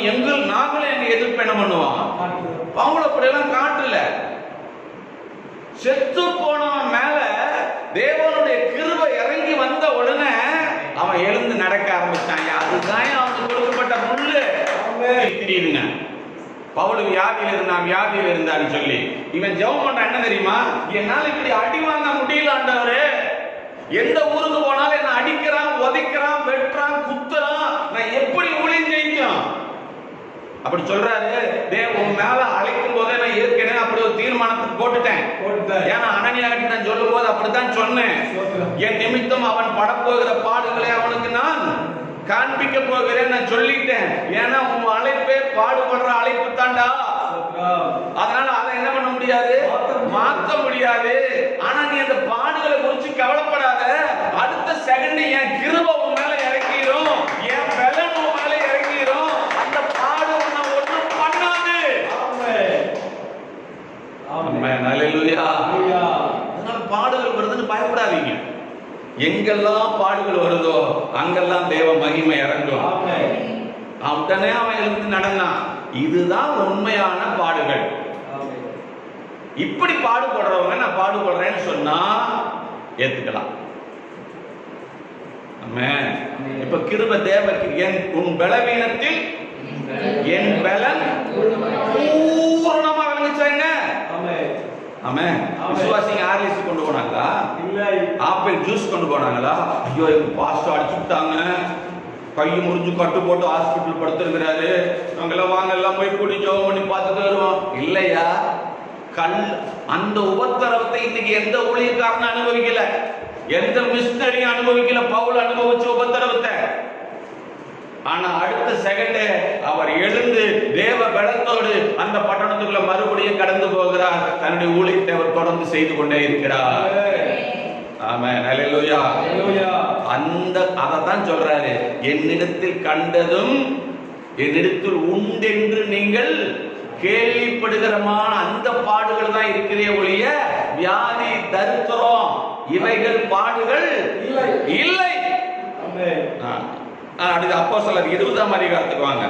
நாங்களே எங்க எதிர்ப்பு என்ன பண்ணுவோம்? அவங்கள அப்படியெல்லாம் காட்டல. செத்து போனவன் மேல தேவனுடைய கிருபை இறங்கி வந்த உடனே அவன் எழுந்து நடக்க ஆரம்பிச்சான். அதுதான் அவனுக்கு கொடுக்கப்பட்ட முள்ளு. தெரியுதுங்க, பவுல் வியாதியில் இருந்தான்னு சொல்லி இவன் ஜெபம் பண்ற என்ன தெரியுமா? என்னால இப்படி அடி வாங்க முடியல ஆண்டவரே. எந்த ஊருக்கு போனாலும் என்ன அடிக்கிறான், உதைக்கிறான், வெட்டுறான், குத்துறான். நான் எப்படி ஊழியம் ஜெயிக்கும்? அப்படி சொல்றாரு. உன் மேல அழைக்கும் போதே நான் ஏற்கனவே அப்படி ஒரு தீர்மானத்துக்கு போட்டுட்டேன். ஏன்னா அனனியாகிட்ட நான் சொல்லும் போது அப்படித்தான் சொன்னேன். என் நிமித்தம் அவன் படப்போகிற பாடுகளை அவனுக்கு நான் காண்பிக்க போகிறேன் நான் சொல்லிட்டேன். ஏன்னா உன் அழைப்பே பாடுபடுற அழைப்பு தாண்டா. அதனால அதை என்ன பண்ண முடியாது? மாற்ற முடியாது. ஆனா நீ அந்த பாடுகளை குறிச்சு கவலைப்படாத. அடுத்த செகண்ட் என் கிருபை உன் மேல இறங்கிரும், என் பலன் உன் மேல இறங்கிரும். அந்த பாடு உன்னை ஒண்ணும் பண்ணாது. ஹல்லேலூயா. அதனால பாடுகள் வருதுன்னு பயப்படாதீங்க. எங்கெல்லாம் பாடுகள் வருதோ அங்கெல்லாம் தேவ மகிமை இறங்கும். உடனே அவன் எழுந்து நடந்தான். இதுதான் உண்மையான பாடுகள். இப்படி பாடுபடுறவங்க நான் பாடுபடுறேன்னு சொன்னா ஏத்துக்கலாம். ஆமென். இப்ப கிருபை தேவக்கு உன் பலவீனத்தில் என் பலன் பூரணமா விளங்குச்சாங்க. ஆமென். விசுவாசிங்க ஆர்லிஸ் கொண்டு போனாங்களா? இல்ல. ஆப்பிள் ஜூஸ் கொண்டு போனாங்களா? ஐயோ எங்க பாஸ்டர் அடிச்சுட்டாங்க, கை முறிஞ்சு கட்டு போட்டு ஹாஸ்பிட்டல் படுத்திருக்கிறாரு, நாங்கெல்லாம் வாங்க எல்லாம் போய் கூட்டி ஜெபம் பண்ணி பார்த்துட்டு வருவோம். இல்லையா? அந்த உபத்திரவத்தை இன்னைக்கு எந்த ஊழியக்காரனும் அனுபவிக்கல, எந்த மிஷனரியும் அனுபவிக்கல. பவுல் அனுபவிச்ச உபத்திரவத்தை. ஆனா அடுத்த செகண்ட் அவர் எழுந்து தேவ பலத்தோடு அந்த பட்டணத்துக்குள்ள மறுபடியும் கடந்து போகிறார். தன்னுடைய ஊழியத்தை அவர் தொடர்ந்து செய்து கொண்டே இருக்கிறார். ஆமென். ஹல்லேலூயா. அந்த அததான் சொல்றாரு, என்னிடத்தில் கண்டதும் என்னிடத்தில் உண்டென்று நீங்கள் கேள்விப்படுகிறமான அந்த பாடுகள் தான் இருக்கிறே ஒழிய வியாதி தரித்திரம் இவைகள் பாடுகள் இல்லை. அடுத்து அப்போஸ்தலர் 20ஆம் அதிகாரத்துக்கு வாங்க.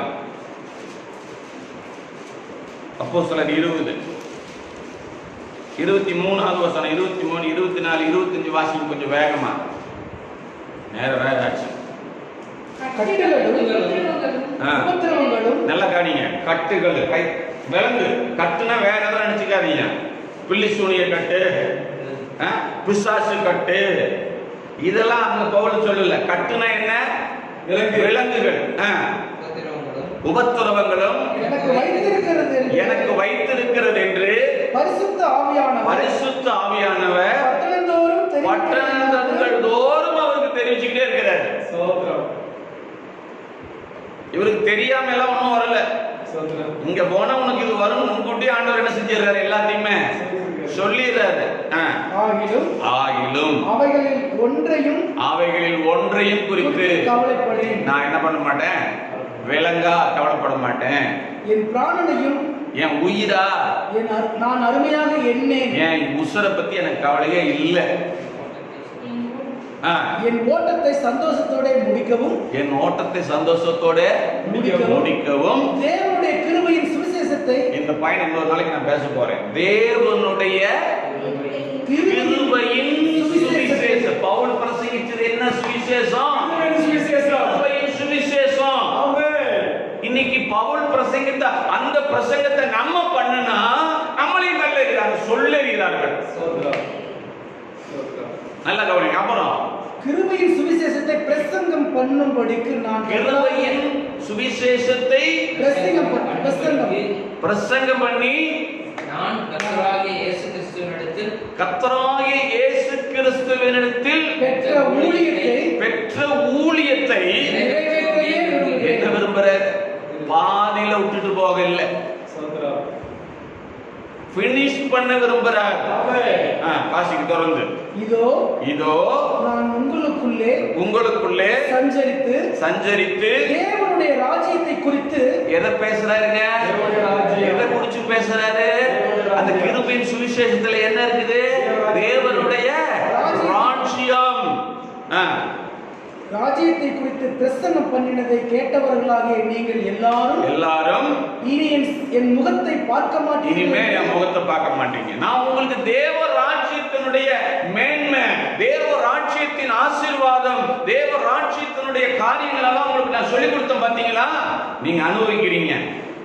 அப்போஸ்தலர் 20 23வது வசனம், 23, 24, 25 வாசிங்க கொஞ்சம் வேகமா. வேற ஆச்சு. நல்லா காணிங்க. கட்டுகள் விலங்கு கட்டுனா வேற எதாவது நினைச்சுக்காதீங்க. பில்லி சூனிய கட்டு, பிசாசு கட்டு, இதெல்லாம் அங்க பவுல் சொல்லல. கட்டுனா என்ன? விலங்குகள், உபத்திரவங்களும் எனக்கு வைத்திருக்கிறது என்று பரிசுத்த ஆவியானவர் பட்டணங்கள் தோறும் அவருக்கு தெரிவிச்சுக்கிட்டே இருக்கிறார். இவருக்கு தெரியாம எல்லாம் ஒண்ணும் வரல. இங்க போனா உனக்கு இது வரும் முன்கூட்டி ஆண்டவர் என்ன செஞ்சிடறாரு? எல்லாத்தையுமே சொல்லிடுறாரு. ஆகிலும் அவைகளில் ஒன்றையும் குறித்து நான் என்ன பண்ண மாட்டேன்? விலங்கா கவலைப்பட மாட்டேன். என் பிராணனையும் என் உயிரா நான் அருமையாக எண்ணேன். என் உசுரை பத்தி எனக்கு கவலையே இல்லை. என் ஓட்டத்தை சந்தோஷத்தோட முடிக்கவும் தேவனுடைய கிருபையின் சுவிசேஷத்தை, இந்த பயன் இன்னொரு நாளைக்கு நான் பேச போறேன். தேவனுடைய கிருபையின் சுவிசேஷம். பவுல் பிரசங்கிச்சது என்ன சுவிசேஷம்? சுவிசேஷம். இன்னைக்கு பவுல் பிரசங்கித்த அந்த பிரசங்கத்தை நம்ம பண்ணுனா நம்மளையும் கல்லறிகிறார்கள், சொல்லறிகிறார்கள். நல்ல கவனிங்க. அப்புறம் கிருபையின் சுவிசேஷத்தை பிரசங்கம் பண்ணும்படிக்கு நான் கிருபையின் சுவிசேஷத்தை பிரசங்கம் பண்ணி நான் கர்த்தராகிய இயேசு கிறிஸ்துவினிடத்தில் பெற்ற ஊழியத்தை என்ன விரும்புற? பாதியில விட்டுட்டு போக இல்லை, பினிஷ் பண்ண விரும்புறார். காசிக்கு தொடர்ந்து இதோ நான் உங்களுக்குள்ளே சஞ்சரித்து தேவனுடைய ராஜ்யத்தை குறித்து எதை பேசுறாருங்க? எதை குறிச்சு பேசுறாரு? அந்த கிருபையின் சுவிசேஷத்துல என்ன இருக்குது? தேவனுடைய ராஜ்யம். ராஜ்யத்தை குறித்து பிரசங்கம் பண்ணினதை கேட்டவர்களாகிய நீங்கள் எல்லாரும் இனி என் முகத்தை பார்க்க மாட்டீங்க. இனிமே என் முகத்தை பார்க்க மாட்டீங்க. நான் உங்களுக்கு தேவ ராஜ்யத்தினுடைய மேன்மை, தேவ ராஜ்யத்தின் ஆசீர்வாதம், தேவ ராஜ்யத்தினுடைய காரியங்கள் எல்லாம் உங்களுக்கு நான் சொல்லி கொடுத்தேன். பாத்தீங்களா? நீங்க அனுபவிக்கிறீங்க.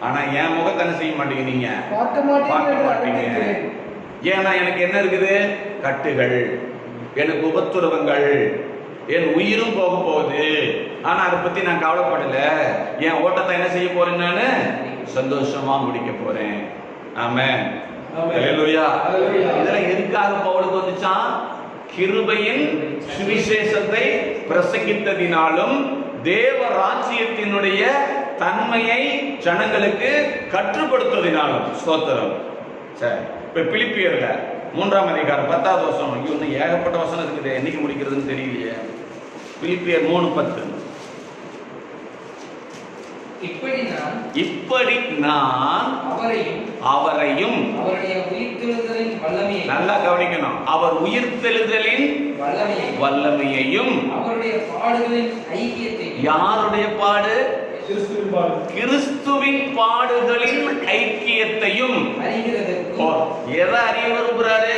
ஆனா என் முகத்தை என்ன செய்ய மாட்டேங்கிறீங்க? பார்க்க மாட்டீங்க. ஏன்னா எனக்கு என்ன இருக்குது? கட்டுகள், எனக்கு உபத்திரவங்கள், என் உயிரும் போக போகுது. ஆனா அதை பத்தி நான் கவலைப்படல. என் ஓட்டத்தை என்ன செய்ய போறேன்? நானு சந்தோஷமா முடிக்க போறேன். ஆமென். ஹல்லேலூயா. இதெல்லாம் எதுக்காக பவுலுக்கு வந்துச்சான்? கிருபையின் சுவிசேஷத்தை பிரசங்கித்ததினாலும் தேவ ராஜ்யத்தினுடைய தன்மையை ஜனங்களுக்கு கற்றுப்படுத்துவதினாலும். ஸ்தோத்திரம். சரி, இப்ப பிலிப்பியர்ல 3ஆம் அதிகாரம் 10வது வசனம். இன்னும் ஏகப்பட்ட வசனம் இருக்குது, என்னைக்கு முடிக்கிறதுன்னு தெரியலையே. பிலிப்பியர் 3:10. இப்படி நான் அவரையும் நல்லா கவனிக்கணும். அவர் உயிர்த்தெழுதலின் வல்லமையையும் அவருடைய பாடுகளின் ஐக்கியத்தையும். யாருடைய பாடு? கிறிஸ்துவின் பாடுகளின் ஐக்கியத்தையும் அறிகிறதற்கும் எதை அறிய விரும்புறாரு?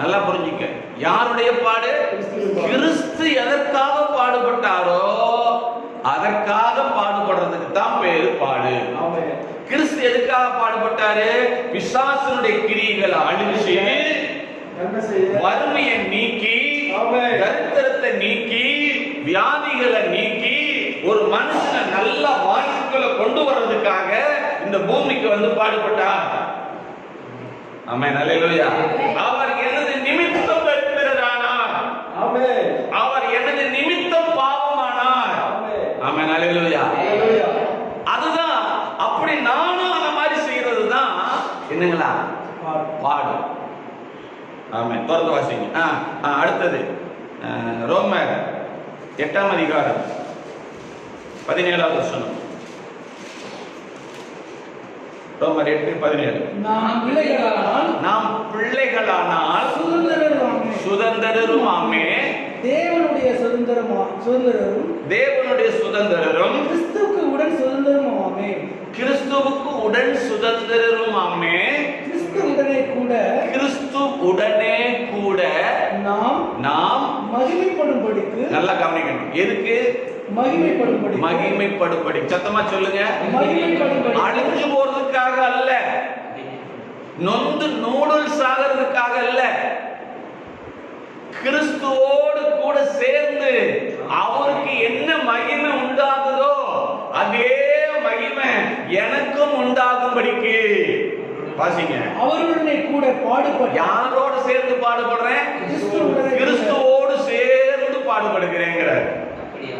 நல்லா புரிஞ்சுக்க. யாருடைய பாடு? கிறிஸ்து எதற்காக பாடுபட்டாரோ அதற்காக பாடுபடுறதுக்கு தான் பேரு பாடு. கிறிஸ்து எதுக்காக பாடுபட்டாரு? பிசாசனுடைய கிரியைகளை அழிச்சு, வறுமையை நீக்கி, தரித்திரத்தை நீக்கி, வியாதிகளை நீக்கி, ஒரு மனுஷனை நல்ல வாய்ப்புகளை கொண்டு வர்றதுக்காக இந்த பூமிக்கு வந்து பாடுபட்டார். ஆமென், அல்லேலூயா. அவர் எனது நிமித்தம் தரித்திரரானார். அவர் எனது நிமித்தம் பாவமானார். ஆமென், அல்லேலூயா. அதுதான். அப்படி நானும் அந்த மாதிரி செய்யறது தான் என்னங்களா? பாடு. ஆமென். தொடர்ந்து வாசிங்க. அடுத்தது ரோமர் 8ஆம் அதிகாரம் 17ஆவது வசனம். ரோமர் 8:17. நாம் பிள்ளைகளானால் சுதந்திரருமாமே, தேவனுடைய சுதந்திரரும் கிறிஸ்துவுக்கு உடன் சுதந்திரமாமே, கிறிஸ்துவுக்கு உடன் சுதந்திரருமாமே, கிறிஸ்து உடனே கூட நாம் மகிமைப்படும்படிக்கு. நல்லா கவனிக்கணும். எதுக்கு? மகிமைப்படும்படி. சத்தமா சொல்லுங்க. அழிஞ்சு போறதுக்காக அல்ல, நொந்து நூடுல்ஸ் ஆகிறதுக்காக அல்ல, கிறிஸ்துவோடு கூட சேர்ந்து அவருக்கு என்ன மகிமை உண்டாகுதோ அதே மகிமை எனக்கும் உண்டாகும்படிக்கு. வாசிங்க. அவருடனே கூட பாடுபட. யாரோடு சேர்ந்து பாடுபடுறேன்? கிறிஸ்துவோடு சேர்ந்து பாடுபடுகிறேங்கிறார்.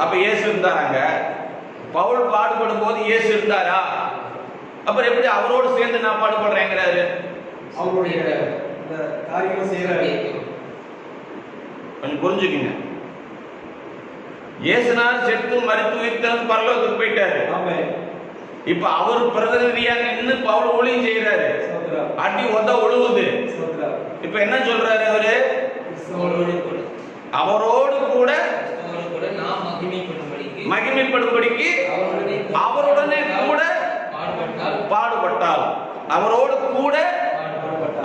அப்ப இயேசு இருந்தாராங்க? பவுல் பாடுபடும் போது இயேசு இருந்தாரா? அப்புறம் எப்படி அவரோடு சேர்ந்து நான் பாடுபடுறேங்கிறாரு? அவருடைய காரியங்கள் செய்யறாரு. கொஞ்சம் புரிஞ்சுக்குங்க. இயேசுனார் செத்து மரித்து உயிர்த்தெழுந்து பரலோகத்துக்கு போயிட்டாரு. இப்ப அவர் பிரதிநிதியா நின்று பவுல் ஊழியம் செய்யறாரு. அடி உத ஒழுகுது. இப்ப என்ன சொல்றாரு அவரு? அவரோடு கூட நாம் மகிமைப்படும்படிக்கு அவருடனே கூட பாடுபட்டால். அவரோடு கூட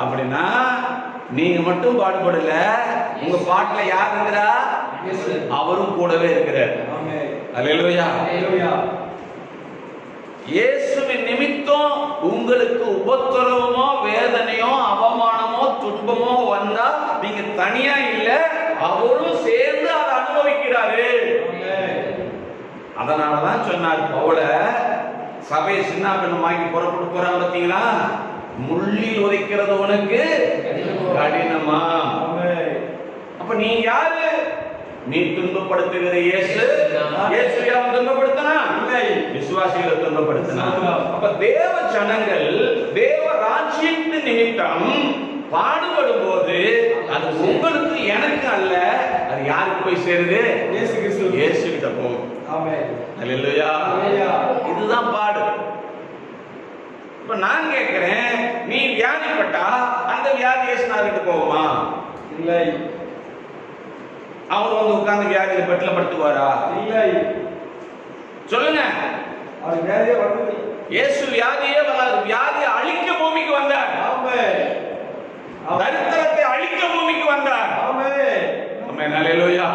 அப்படின்னா நீங்க மட்டும் பாடுபடல, உங்க பாட்டுல யார் இருக்கிறா? அவரும் கூடவே இருக்கிறார். அல்லேலூயா. இயேசுவின் நிமித்தம் உங்களுக்கு உபத்திரவமோ வேதனையோ அவமானமோ துன்பமோ வந்தா நீங்க தனியா இல்ல, அவரும் சேர்ந்து அதை அனுபவிக்கிறாரு. அதனாலதான் சொன்னார் பவுல, சபையை சின்ன பின்னமாக்கி புறப்பட்டு போறான் பார்த்தீங்களா? முள்ளில் உதைக்கிறது உனக்கு கடினமா? அப்ப நீ யாரு? நீ துன்பப்படுத்துகிற இயேசு. இயேசு யாரை துன்பப்படுத்தினா? இல்லை, விசுவாசிகளை துன்பப்படுத்தினா. அப்ப தேவ ஜனங்கள் தேவ ராஜ்யத்தின் நிமித்தம் பாடுபடும் போது அது உங்களுக்கு எனக்கு அல்ல, அது யாருக்கு போய் சேருது? இயேசு கிட்ட போகும். அல்லேலூயா. இதுதான் பாடு. இப்ப நான் கேட்கிறேன், நீ வியாதிப்பட்டா அந்த வியாதி இயேசுனார்கிட்ட போகுமா? இல்லை. அவர் வந்து உட்கார்ந்து வியாதியில பெட்ல படுத்துவாரா? இல்லை. சொல்லுங்க. இயேசு வியாதியே வராது. வியாதியை அழிக்க பூமிக்கு வந்தார். தரித்திரத்தை அழிக்க பூமிக்கு வந்தார். அல்லேலூயா.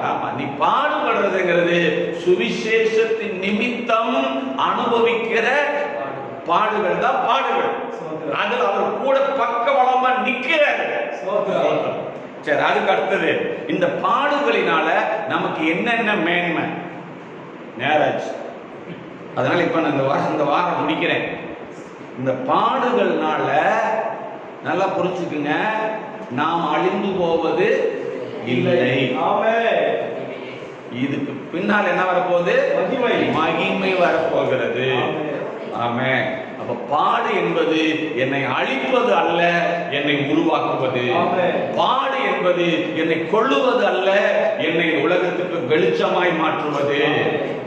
ஆமா, நீ பாடுபடுறதுங்கிறது சுவிசேஷத்தின் நிமித்தம் அனுபவிக்கிற பாடுகள் தான் பாடுகள். அதில் அவர் கூட பக்கபலமா நிக்கிறார். சரி, அதுக்கு அடுத்தது இந்த பாடுகளினால நமக்கு என்னென்ன மேன்மை நேராச்சு. அதனால இப்ப நான் இந்த வாரம் முடிக்கிறேன். இந்த பாடுகள்னால நல்லா புரிஞ்சுக்குங்க, நாம் அழிந்து போவது இல்லை. இதுக்கு பின்னால் என்ன வரப்போகுது? மகிமை வரப்போகிறது. ஆமென். அப்ப பாடு என்பது என்னை அழிப்பது அல்ல, என்னை உருவாக்குவது. பாடு என்பது என்னை கொள்ளுவது அல்ல, என்னை உலகத்துக்கு வெளிச்சமாய் மாற்றுவது.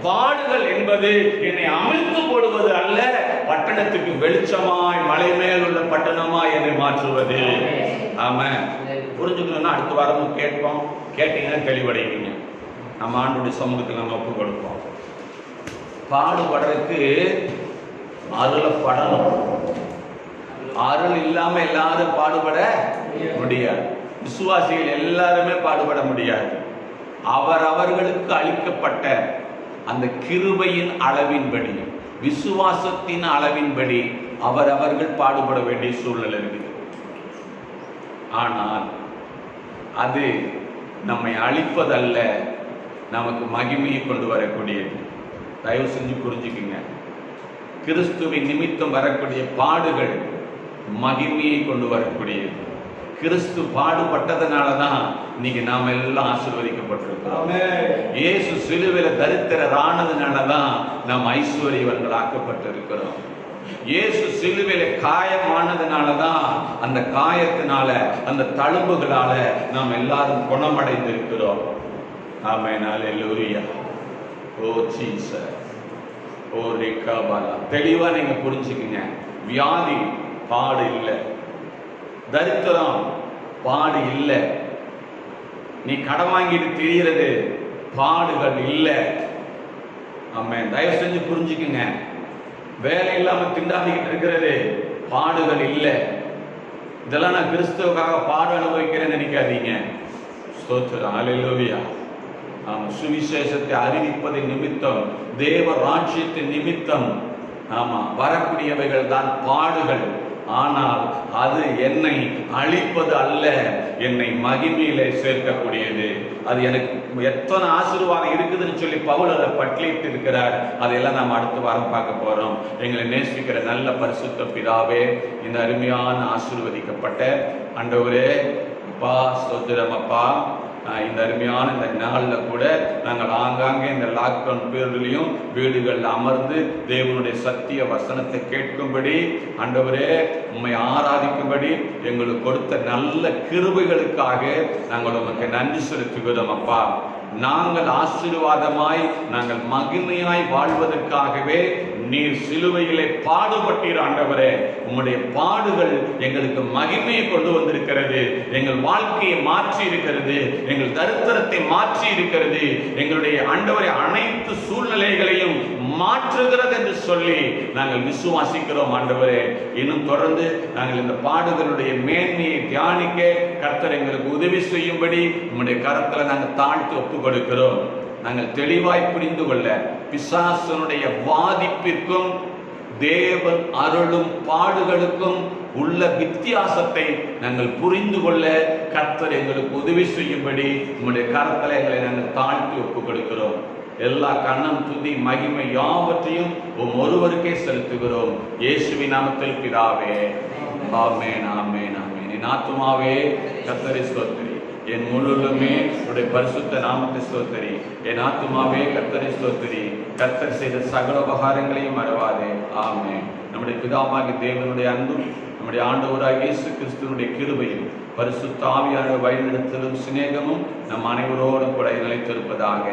பாடுகள் என்பது என்னை அமிழ்த்து போடுவது அல்ல, பட்டணத்துக்கு வெளிச்சமாய் மலை மேல் உள்ள பட்டணமாய் என்னை மாற்றுவது. ஆமென். புரிஞ்சுக்கணும்னா அடுத்த வாரமும் கேட்போம். கேட்டீங்கன்னா தெளிவடைவீங்க. நம்ம ஆண்டோடைய சமூகத்தில் நம்ம ஒப்பு கொடுப்போம். பாடுபடுறதுக்கு அருளப்படணும். அருள் இல்லாம எல்லாரும் பாடுபட முடியாது. விசுவாசிகள் எல்லாருமே பாடுபட முடியாது. அவர்களுக்கு அளிக்கப்பட்ட அந்த கிருபையின் அளவின்படி, விசுவாசத்தின் அளவின்படி அவர்கள் பாடுபட வேண்டிய சூழ்நிலை இருக்குது. ஆனால் அது நம்மை அழிப்பதல்ல, நமக்கு மகிமையை கொண்டு வரக்கூடியது. தயவு செஞ்சு புரிஞ்சுக்குங்க. கிறிஸ்துவின் நிமித்தம் வரக்கூடிய பாடுகள் மகிமையை கொண்டு வரக்கூடியது. கிறிஸ்து பாடுபட்டதனால தான் இன்னைக்கு நாம் எல்லாம் ஆசீர்வதிக்கப்பட்டிருக்கிறோம். இயேசு சிலுவையில் தரித்திரர் ஆனதுனால தான் நாம் ஐஸ்வர்யவர்கள் ஆக்கப்பட்டிருக்கிறோம். இயேசு சிலுவையில காயமானதுனால தான் அந்த காயத்தினால, அந்த தழும்புகளால நாம் எல்லாரும் குணமடைந்து இருக்கிறோம். ஆமென், அல்லேலூயா. ஓ ஜீசஸ், ஓ ரிகாபாலா. தெளிவா நீங்க புரிஞ்சுக்குங்க. வியாதி பாடு இல்லை, தரித்திரம் பாடு இல்லை, நீ கடன் வாங்கிட்டு திரிகிறது பாடுகள் இல்லை. ஆமென். தயவு செஞ்சு புரிஞ்சுக்குங்க. வேலை இல்லாம திண்டாடிக்கிட்டு இருக்கிறது பாடுகள் இல்லை. இதெல்லாம் நான் கிறிஸ்துவுக்காக பாடு அனுபவிக்கிறேன்னு நினைக்காதீங்க. ஸ்தோத்திரம், அல்லேலூயா. சுவிசேஷத்தை அறிவிப்பதின் நிமித்தம், தேவ ராஜ்யத்தின் நிமித்தம் வரக்கூடியவைகள் தான் பாடுகள். ஆனால் அது என்னை அழிப்பது அல்ல, என்னை மகிமையிலே சேர்க்கக்கூடியது. அது எனக்கு எத்தனை ஆசீர்வாதம் இருக்குதுன்னு சொல்லி பவுல் அதை பட்டியலிட்டு இருக்கிறார். அதையெல்லாம் நாம் அடுத்த வாரம் பார்க்க போறோம். எங்களை நேசிக்கிற நல்ல பரிசுத்த பிதாவே, இந்த அருமையான ஆசீர்வதிக்கப்பட்ட ஆண்டவரே, அப்பா ஸ்தோத்திரம். அப்பா, இந்த அருமையான இந்த நாளில் கூட நாங்கள் ஆங்காங்கே இந்த லாக்டவுன் பீரியட்லையும் வீடுகளில் அமர்ந்து தேவனுடைய சத்திய வசனத்தை கேட்கும்படி, ஆண்டவரே உம்மை ஆராதிக்கும்படி எங்களுக்கு கொடுத்த நல்ல கிருபைகளுக்காக நாங்கள் உமக்கு நன்றி செலுத்துகிறோம். அப்பா, நாங்கள் ஆசீர்வாதமாய், நாங்கள் மகிமையாய் வாழ்வதற்காகவே நீர் சிலுவையிலே பாடுபட்டீர். ஆண்டவரே, உம்முடைய பாடுகள் எங்களுக்கு மகிமையை கொண்டு வந்திருக்கிறது. எங்கள் வாழ்க்கையை மாற்றி இருக்கிறது, எங்கள் தரித்திரத்தை மாற்றி இருக்கிறது, எங்களுடைய ஆண்டவரே அனைத்து சூழ்நிலைகளையும் மாற்றுகிறது என்று சொல்லி நாங்கள் விசுவாசிக்கிறோம். ஆண்டவரே, இன்னும் தொடர்ந்து நாங்கள் இந்த பாடுகளுடைய மேன்மையை தியானிக்க கர்த்தர் எங்களுக்கு உதவி செய்யும்படி உம்முடைய கரத்தில் நாங்கள் தாழ்த்து ஒப்பு கொடுக்கிறோம். நாங்கள் தெளிவாய் புரிந்து கொள்ள, பிசாசனுடைய வாதிப்பிற்கும் தேவன் அருளும் பாடுகளுக்கும் உள்ள வித்தியாசத்தை நாங்கள் புரிந்து கொள்ள கர்த்தர் எங்களுக்கு உதவி செய்யும்படி உம்முடைய கரத்தில் எங்களை நாங்கள் தாழ்த்தி ஒப்பு கொடுக்கிறோம். எல்லா கண்ணம், துதி, மகிமை யாவற்றையும் ஒருவருக்கே செலுத்துகிறோம். இயேசுவின் நாமத்தில் பிதாவே, ஆமென், ஆமென், ஆமென். என் ஆத்துமாவே கர்த்தரை ஸ்தோத்திரி, என் முழுவதுமே உடைய பரிசுத்த நாமத்தை ஸ்தோத்திரி. என் ஆத்துமாவே கர்த்தரை ஸ்தோத்திரி, கர்த்தர் செய்த சகல உபகாரங்களையும் மறவாதே. ஆமென். நம்முடைய பிதாவாகிய தேவனுடைய அன்பும், நம்முடைய ஆண்டவராகிய இயேசு கிறிஸ்துவினுடைய கிருபையும், பரிசுத்த ஆவியானவர் வழிநடத்தலும் சிநேகமும் நம் அனைவரோடும் கூட நிலைத்திருப்பதாக.